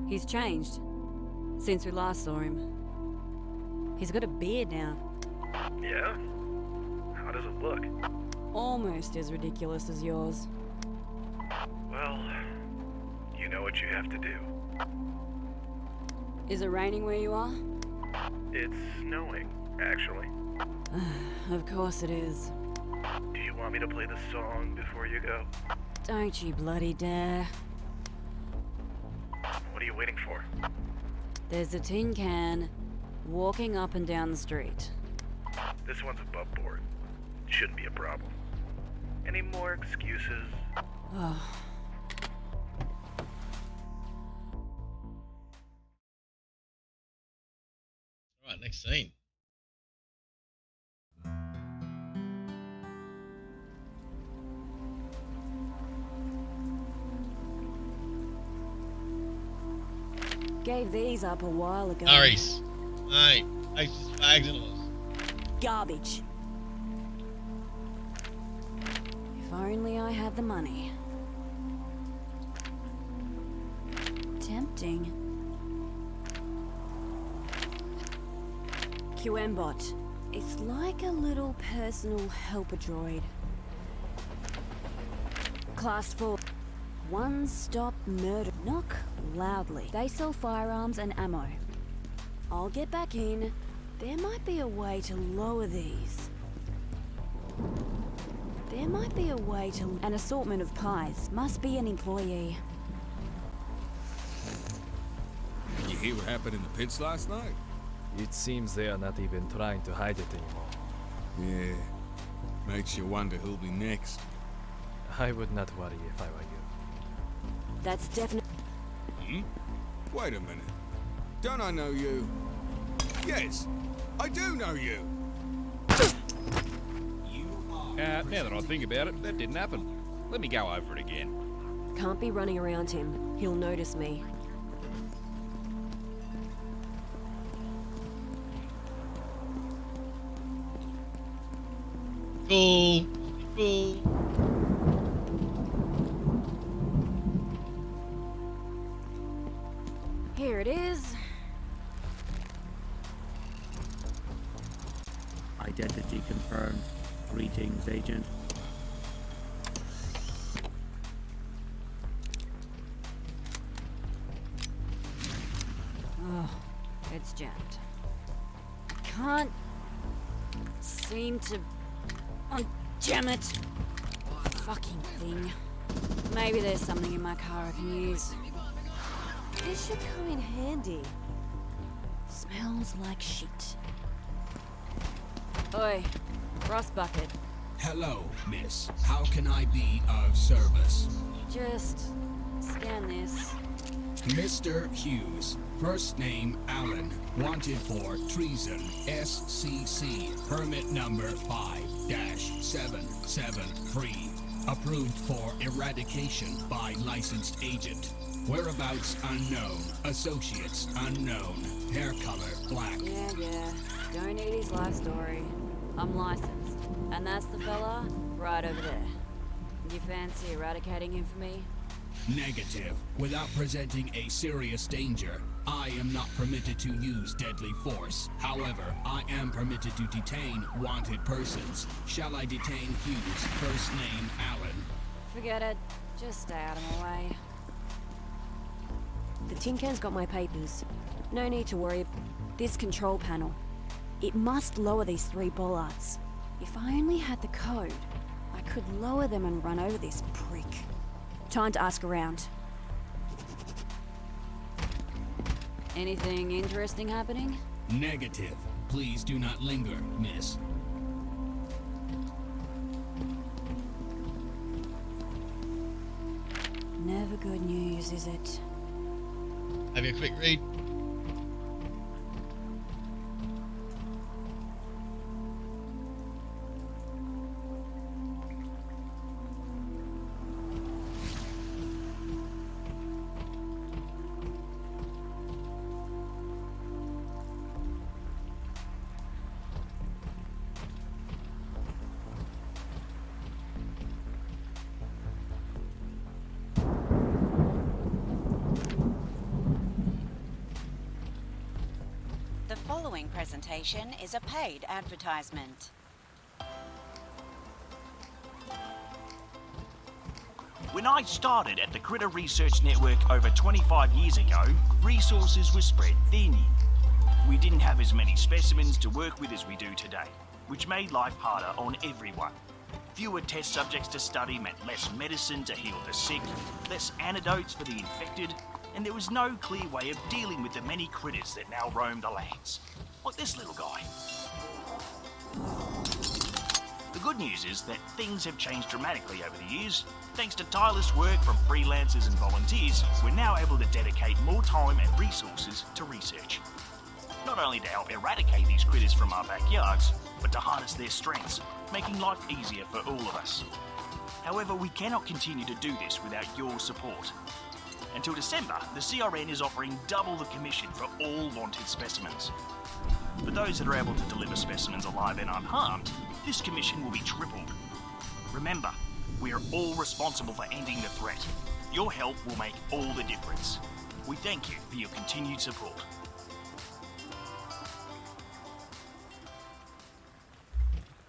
He's changed since we last saw him. He's got a beard now. Yeah? How does it look? Almost as ridiculous as yours. Well, you know what you have to do. Is it raining where you are? It's snowing, actually. Of course it is. Do you want me to play the song before you go? Don't you bloody dare. What are you waiting for? There's a tin can walking up and down the street. This one's above board. Shouldn't be a problem. Any more excuses? Oh. Right, next scene. Gave these up a while ago. Aries. Mate, Ace is fags and all. Garbage. If only I had the money. Tempting. QM-bot. It's like a little personal helper droid. Class 4. One-stop murder. Knock loudly. They sell firearms and ammo. I'll get back in. There might be a way to lower these. There might be a way to... An assortment of pies. Must be an employee. You hear what happened in the pits last night? It seems they are not even trying to hide it anymore. Yeah. Makes you wonder who'll be next. I would not worry if I were you. That's definitely... Hmm? Wait a minute. Don't I know you? Yes, I do know you. Now that I think about it, that didn't happen. Let me go over it again. Can't be running around him. He'll notice me. Cool. Cool. Here it is. Identity confirmed. Greetings, Agent. Oh, it's jammed. I can't seem to unjam it. Fucking thing. Maybe there's something in my car I can use. This should come in handy. Smells like shit. Oi, Ross Bucket. Hello, miss. How can I be of service? Just scan this. Mr. Hughes, first name Allen, wanted for treason, SCC, permit number 5-773, approved for eradication by licensed agent. Whereabouts unknown, associates unknown, hair color black. Yeah. Don't need his life story. I'm licensed. And that's the fella right over there. You fancy eradicating him for me? Negative. Without presenting a serious danger, I am not permitted to use deadly force. However, I am permitted to detain wanted persons. Shall I detain Hughes, first name Allen? Forget it. Just stay out of my way. The tin can's got my papers. No need to worry. This control panel. It must lower these 3 bollards. If I only had the code, I could lower them and run over this prick. Time to ask around. Anything interesting happening? Negative. Please do not linger, miss. Never good news, is it? Have you a quick read? The following presentation is a paid advertisement. When I started at the Critter Research Network over 25 years ago, resources were spread thin. We didn't have as many specimens to work with as we do today, which made life harder on everyone. Fewer test subjects to study meant less medicine to heal the sick, less antidotes for the infected, and there was no clear way of dealing with the many critters that now roam the lands. Like this little guy. The good news is that things have changed dramatically over the years. Thanks to tireless work from freelancers and volunteers, we're now able to dedicate more time and resources to research. Not only to help eradicate these critters from our backyards, but to harness their strengths, making life easier for all of us. However, we cannot continue to do this without your support. Until December, the CRN is offering double the commission for all wanted specimens. For those that are able to deliver specimens alive and unharmed, this commission will be tripled. Remember, we are all responsible for ending the threat. Your help will make all the difference. We thank you for your continued support.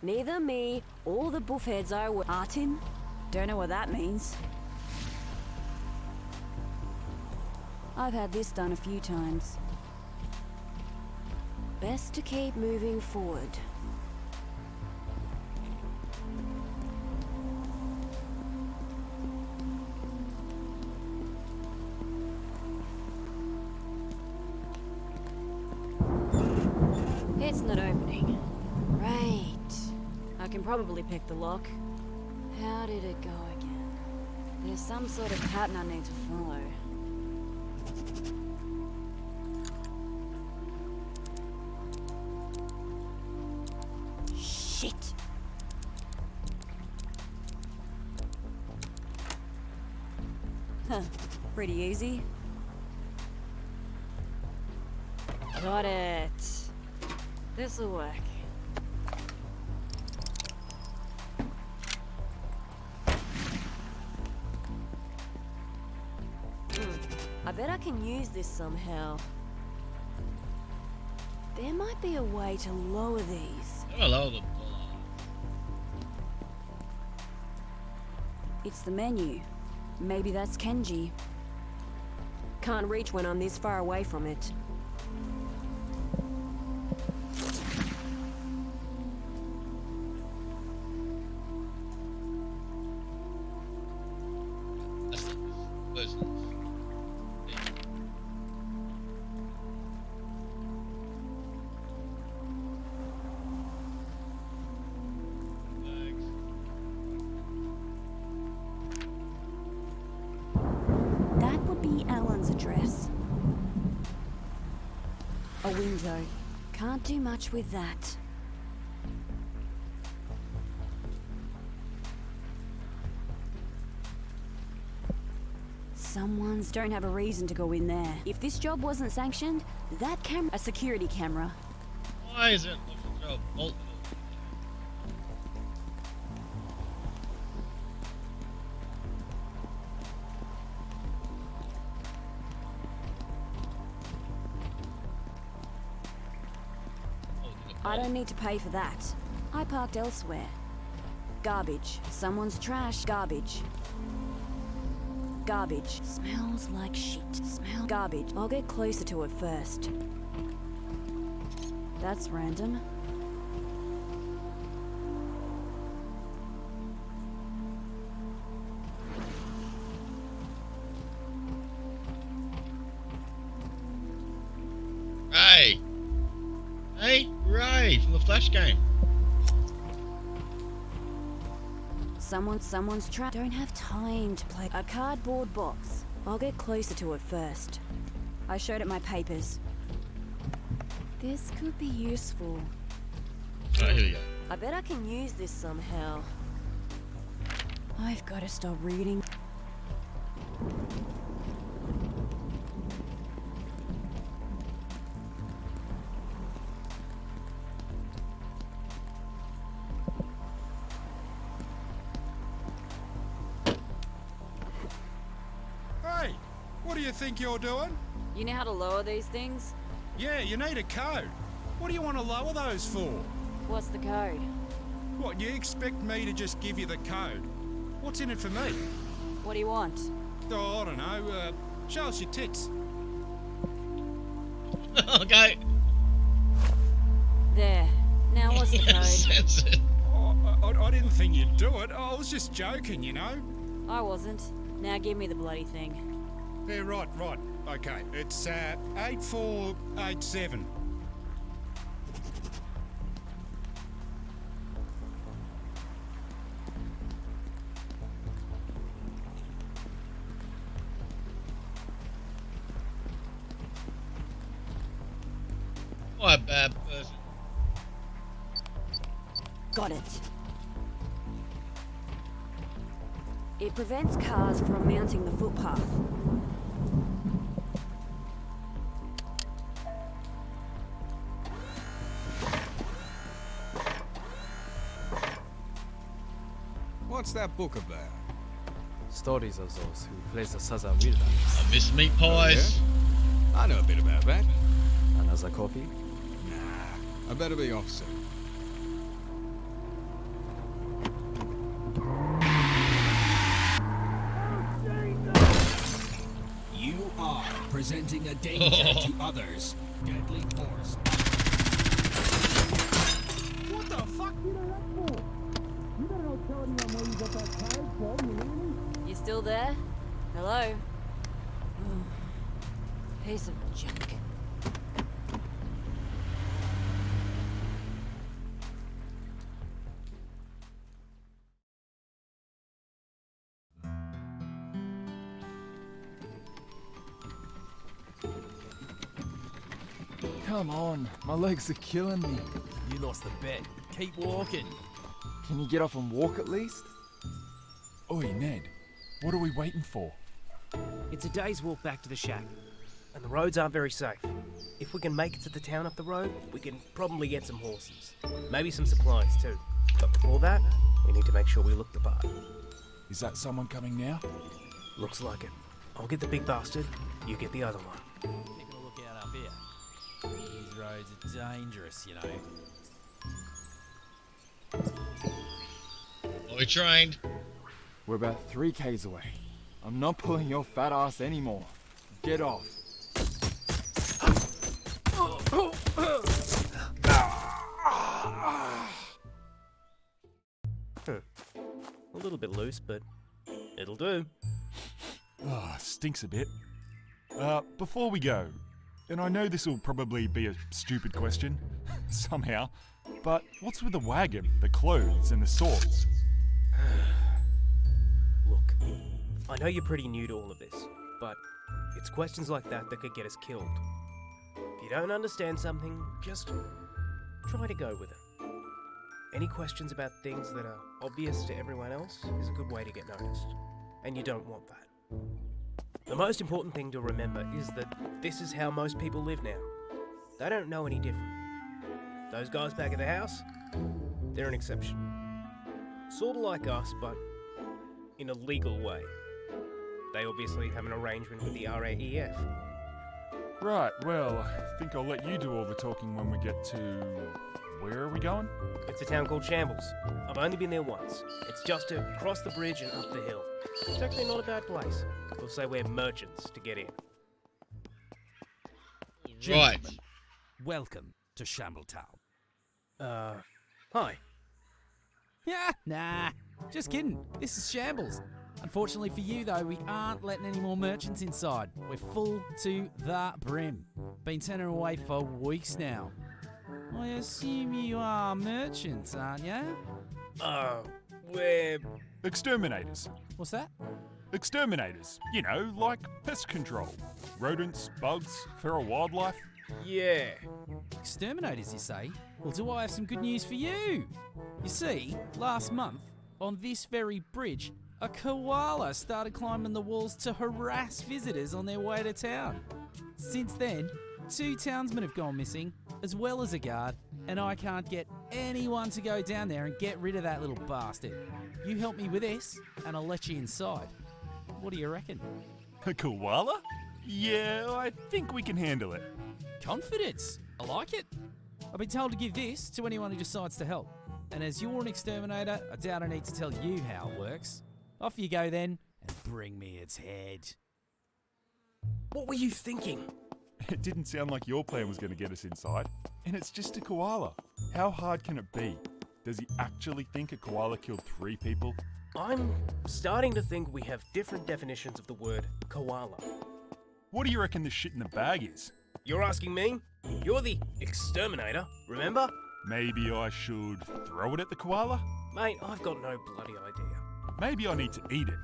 Neither me or the buffheads I were. Artin? Don't know what that means. I've had this done a few times. Best to keep moving forward. It's not opening. Right. I can probably pick the lock. How did it go again? There's some sort of pattern I need to follow. Shit! Huh. Pretty easy. Got it. This'll work. I bet I can use this somehow. There might be a way to lower these. Hello, the It's the menu. Maybe that's Kenji. Can't reach when I'm this far away from it. That would be Alan's address. A window. Can't do much with that. Someone's don't have a reason to go in there. If this job wasn't sanctioned, that camera, a security camera. Why is it looking so bolt? I don't need to pay for that. I parked elsewhere. Garbage. Someone's trash. Garbage. Garbage. Smells like shit. Smell garbage. I'll get closer to it first. That's random. Hey! Hey, Ray from the Flash game. Someone's trapped. Don't have time to play. A cardboard box. I'll get closer to it first. I showed it my papers. This could be useful. Alright, here we go. I bet I can use this somehow. I've got to stop reading. Hey, what do you think you're doing? You know how to lower these things? Yeah, you need a code. What do you want to lower those for? What's the code? What, you expect me to just give you the code? What's in it for me? What do you want? Oh, I don't know. Show us your tits. Okay. There. Now what's the code? I didn't think you'd do it. I was just joking, you know. I wasn't. Now give me the bloody thing. Yeah, right. Okay, it's 8487. What a bad person. Got it. It prevents cars from mounting the footpath. What's that book about? Stories of those who place the Southern wilderness. I miss meat pies. Oh, yeah? I know a bit about that. Another coffee? Nah, I better be off soon. You are presenting a danger to others. Deadly force. What the fuck did I that for? You better not tell anyone where you got that code from, you hear me? You still there? Hello? Piece of junk. Come on, my legs are killing me. You lost the bet. Keep walking. Can you get off and walk at least? Oi, Ned. What are we waiting for? It's a day's walk back to the shack, and the roads aren't very safe. If we can make it to the town up the road, we can probably get some horses. Maybe some supplies too. But before that, we need to make sure we look the part. Is that someone coming now? Looks like it. I'll get the big bastard, you get the other one. Keeping a lookout up here. These roads are dangerous, you know. Are we trained? We're about 3 k's away. I'm not pulling your fat ass anymore. Get off. A little bit loose, but it'll do. Ah, stinks a bit. Before we go, and I know this will probably be a stupid question, somehow, but what's with the wagon, the clothes, and the swords? Look, I know you're pretty new to all of this, but it's questions like that that could get us killed. If you don't understand something, just try to go with it. Any questions about things that are obvious to everyone else is a good way to get noticed, and you don't want that. The most important thing to remember is that this is how most people live now. They don't know any different. Those guys back at the house, they're an exception. Sorta like us, but in a legal way. They obviously have an arrangement with the RAEF. Right, well, I think I'll let you do all the talking when we get to... Where are we going? It's a town called Shambles. I've only been there once. It's just to cross the bridge and up the hill. It's actually not a bad place. We'll say we're merchants to get in. Right. Welcome to Shambletown. Hi. Yeah, nah. Just kidding. This is Shambles. Unfortunately for you, though, we aren't letting any more merchants inside. We're full to the brim. Been turning away for weeks now. I assume you are merchants, aren't you? We're... Exterminators. What's that? Exterminators. You know, like pest control. Rodents, bugs, feral wildlife. Yeah. Exterminators, you say? Well, do I have some good news for you? You see, last month, on this very bridge, a koala started climbing the walls to harass visitors on their way to town. Since then, 2 townsmen have gone missing, as well as a guard, and I can't get anyone to go down there and get rid of that little bastard. You help me with this, and I'll let you inside. What do you reckon? A koala? Yeah, I think we can handle it. Confidence. I like it. I've been told to give this to anyone who decides to help. And as you're an exterminator, I doubt I need to tell you how it works. Off you go then. and bring me its head. What were you thinking? It didn't sound like your plan was going to get us inside. And it's just a koala. How hard can it be? Does he actually think a koala killed 3 people? I'm starting to think we have different definitions of the word koala. What do you reckon the shit in the bag is? You're asking me? You're the exterminator, remember? Maybe I should throw it at the koala? Mate, I've got no bloody idea. Maybe I need to eat it.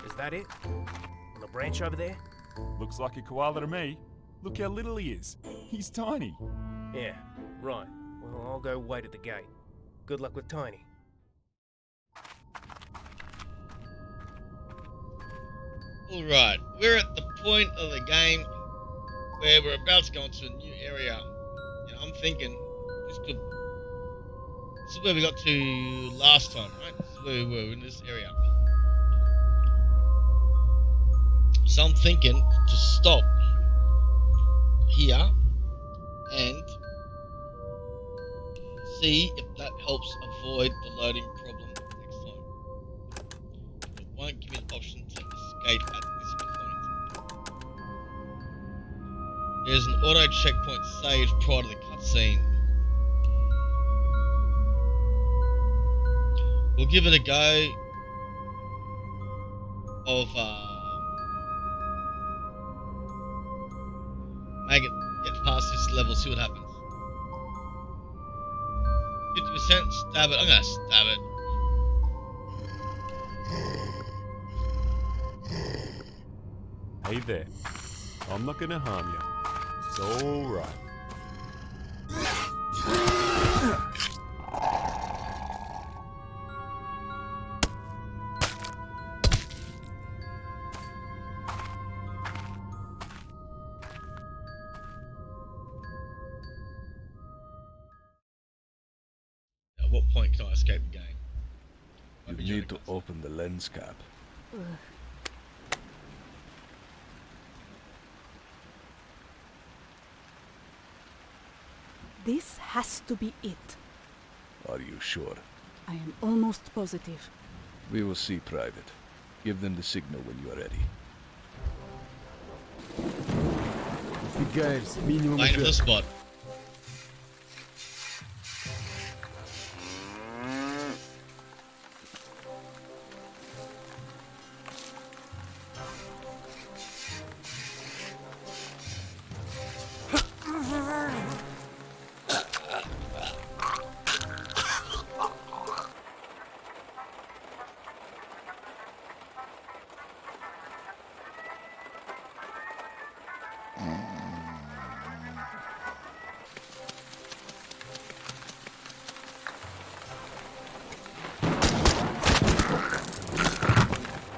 Is that it? On the branch over there? Looks like a koala to me. Look how little he is. He's tiny. Yeah, right. Well, I'll go wait at the gate. Good luck with Tiny. Alright, we're at the point of the game where we're about to go into a new area. And I'm thinking, this is where we got to last time, right? This is where we were, in this area. So I'm thinking to stop here and see if that helps avoid the loading problem next time. It won't give me the option to escape at this point. There's an auto checkpoint saved prior to the cutscene. We'll give it a go of make it get past this level, see what happens. 50%, stab it. I'm gonna stab it. Hey there. I'm not gonna harm you. It's alright. At what point can I escape the game? You need to open the lens cap. This has to be it. Are you sure? I am almost positive. We will see, Private. Give them the signal when you are ready. Guys, minimum Line of the spot.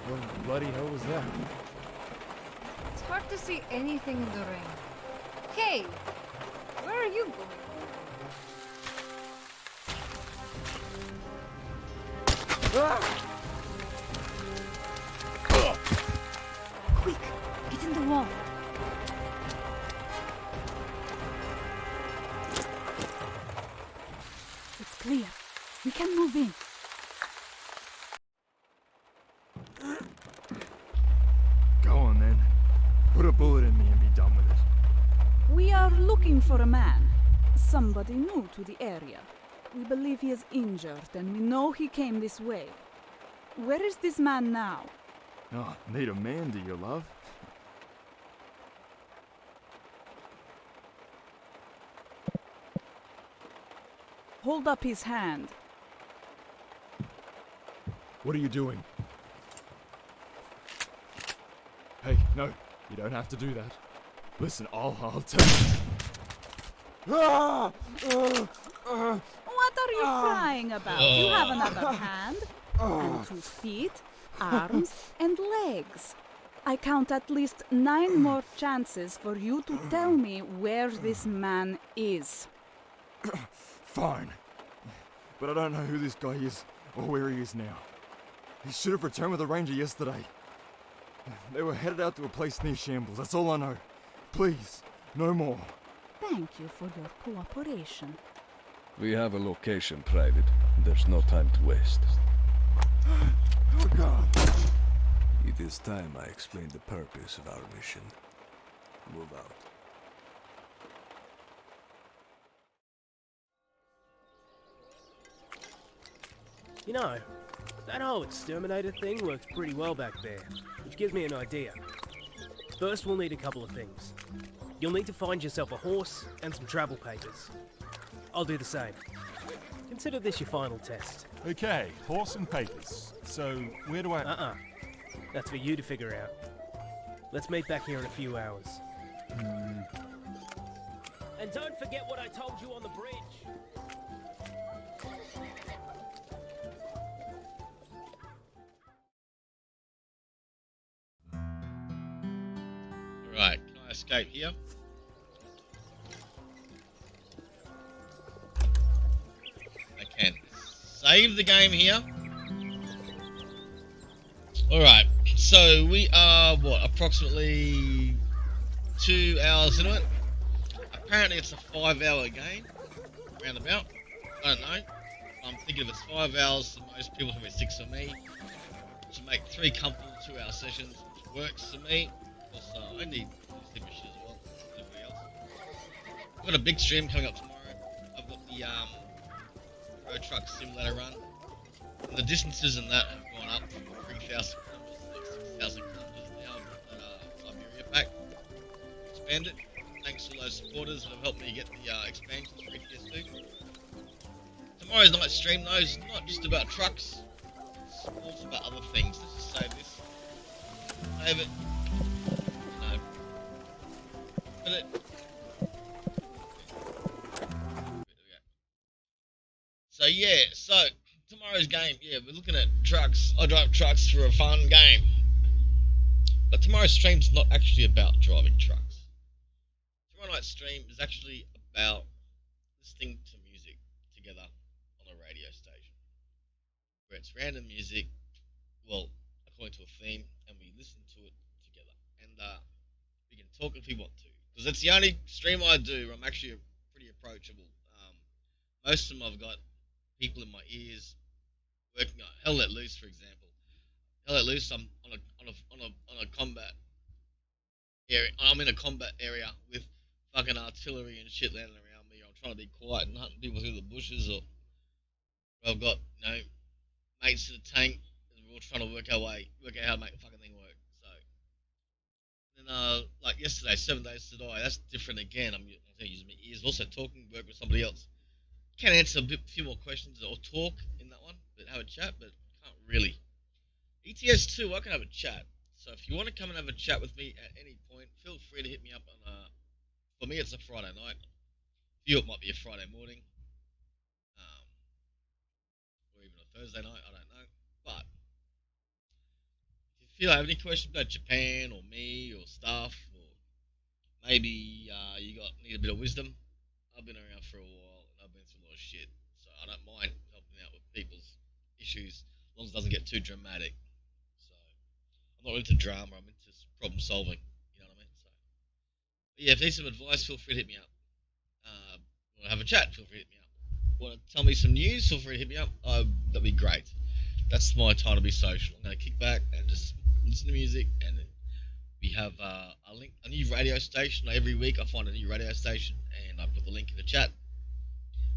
What bloody hell was that? It's hard to see anything in the rain. Hey, where are you going? Quick, get in the wall. It's clear. We can move in. Go on then. Put a bullet in me and be done with it. We are looking for a man. Somebody new to the area. We believe he is injured and we know he came this way. Where is this man now? Oh, need a man, do you, love? Hold up his hand. What are you doing? Hey, no, you don't have to do that. Listen, I'll tell you. What are you crying about? You have another hand, and 2 feet, arms, and legs. I count at least 9 more chances for you to tell me where this man is. Fine. But I don't know who this guy is or where he is now. He should have returned with the ranger yesterday. They were headed out to a place near Shambles, that's all I know. Please, no more. Thank you for your cooperation. We have a location, Private. There's no time to waste. Oh God. It is time I explained the purpose of our mission. Move out. You know, that whole exterminator thing works pretty well back there, which gives me an idea. First, we'll need a couple of things. You'll need to find yourself a horse and some travel papers. I'll do the same. Consider this your final test. Okay, horse and papers. So, where do I... That's for you to figure out. Let's meet back here in a few hours. And don't forget what I told you on the bridge. Right, can I escape here? I can. Save the game here. Alright, so we are, what, approximately 2 hours into it? Apparently it's a 5-hour game, roundabout. I don't know. I'm thinking if it's 5 hours for most people, it's probably 6 for me. To make 3 comfortable 2-hour sessions, which works for me. Also, I need sleeping shit as well, as everybody else. I've got a big stream coming up tomorrow. I've got the road truck simulator run. And the distances in that have gone up from 3,000 kilometers to 6,000 kilometers now. I've got Iberia pack expanded. Thanks to all those supporters that have helped me get the expansions for ETS2. Tomorrow's night stream though is not just about trucks. It's also about other things. Let's just save this. Save it. No. Put it. So yeah, tomorrow's game, yeah, we're looking at trucks. I drive trucks for a fun game. But tomorrow's stream's not actually about driving trucks. Tomorrow night's stream is actually about listening to music together on a radio station. Where it's random music, well, according to a theme, and we listen to it together. And we can talk if we want to. Because that's the only stream I do where I'm actually pretty approachable. Most of them I've got people in my ears working on Hell Let Loose, for example. Hell Let Loose, I'm on a combat area. I'm in a combat area with fucking artillery and shit landing around me. I'm trying to be quiet and hunting people through the bushes, or I've got mates in the tank, and we're all trying to work out how to make the fucking thing work. So then, like yesterday, 7 Days to Die. That's different again. I'm using my ears, also talking, work with somebody else. Can answer a few more questions or talk in that one, but have a chat, but can't really. ETS2, I can have a chat. So if you want to come and have a chat with me at any point, feel free to hit me up on for me it's a Friday night. For you it might be a Friday morning. Or even a Thursday night, I don't know. But if you have any questions about Japan or me or stuff, or maybe you need a bit of wisdom, I've been around for a while and I've been through a lot of shit, so I don't mind helping out with people's issues as long as it doesn't get too dramatic. So I'm not into drama, I'm into problem solving. You know what I mean? So but yeah, if you need some advice, feel free to hit me up. Want to have a chat? Feel free to hit me up. Want to tell me some news? Feel free to hit me up. That'd be great. That's my time to be social. I'm gonna kick back and just listen to music, and we have a new radio station. Every week I find a new radio station and I put the link in the chat.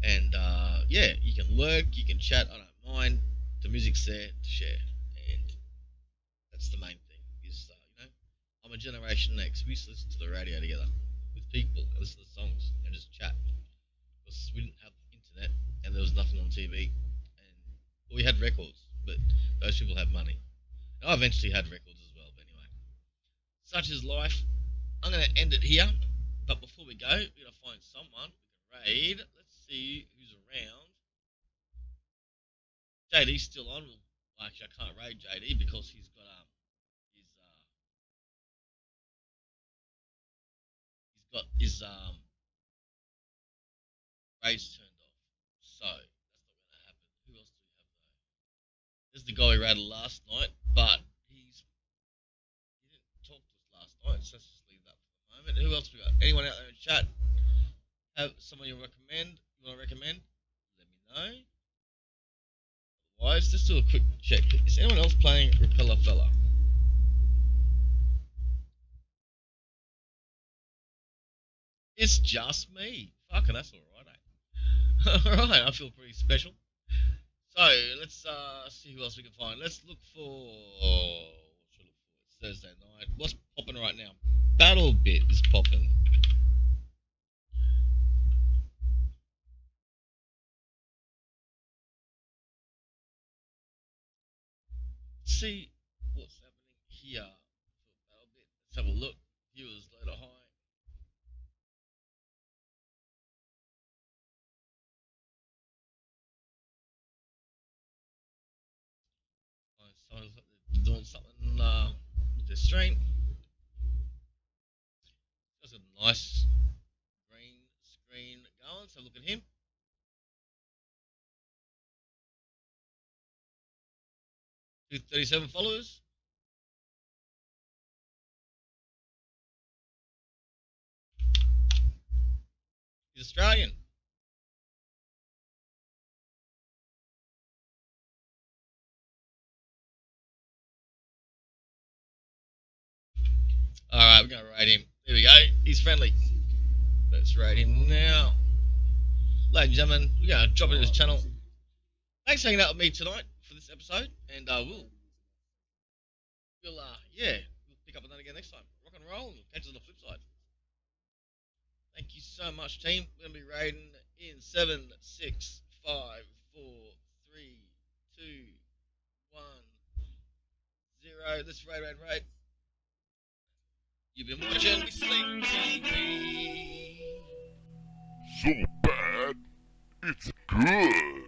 And yeah, you can lurk, you can chat, I don't mind. The music's there to share. And that's the main thing is, I'm a Generation X. We used to listen to the radio together with people and listen to songs and just chat. Because we didn't have internet and there was nothing on TV. And we had records, but those people had money. And I eventually had records as well, but anyway. Such is life. I'm going to end it here. But before we go, we're going to find someone we can raid. Let's see who's around. JD's still on. Well, actually, I can't raid JD because he's got his raids turned off. So that's not going to happen. Who else do we have though? This is the guy we raided last night, but he didn't talk to us last night, so let's just leave that for the moment. Who else we got? Anyone out there in chat? Have someone you want to recommend? Let me know. guys, just do a quick check. Is anyone else playing Repeller Fella? It's just me. Fucking, that's alright, eh? Alright, I feel pretty special. So, let's see who else we can find. Let's look for... what should I look for? It's Thursday night. What's popping right now? Battle Bit is popping. See what's happening here for Battle Bit. Let's have a look. Viewers loader high. Someone's doing something with their stream. That's a nice green screen going. So look at him. 237 followers. He's Australian. Alright, we're going to rate him. There we go. He's friendly. Let's rate him now. Ladies and gentlemen, we're going to drop into his channel. Thanks for hanging out with me tonight for this episode. And we'll pick up on that again next time. Rock and roll, and we'll catch us on the flip side. Thank you so much, team. We're going to be raiding in 7, 6, 5, 4, 3, 2, 1, 0. Let's raid. You've been watching Sleep TV. So bad, it's good.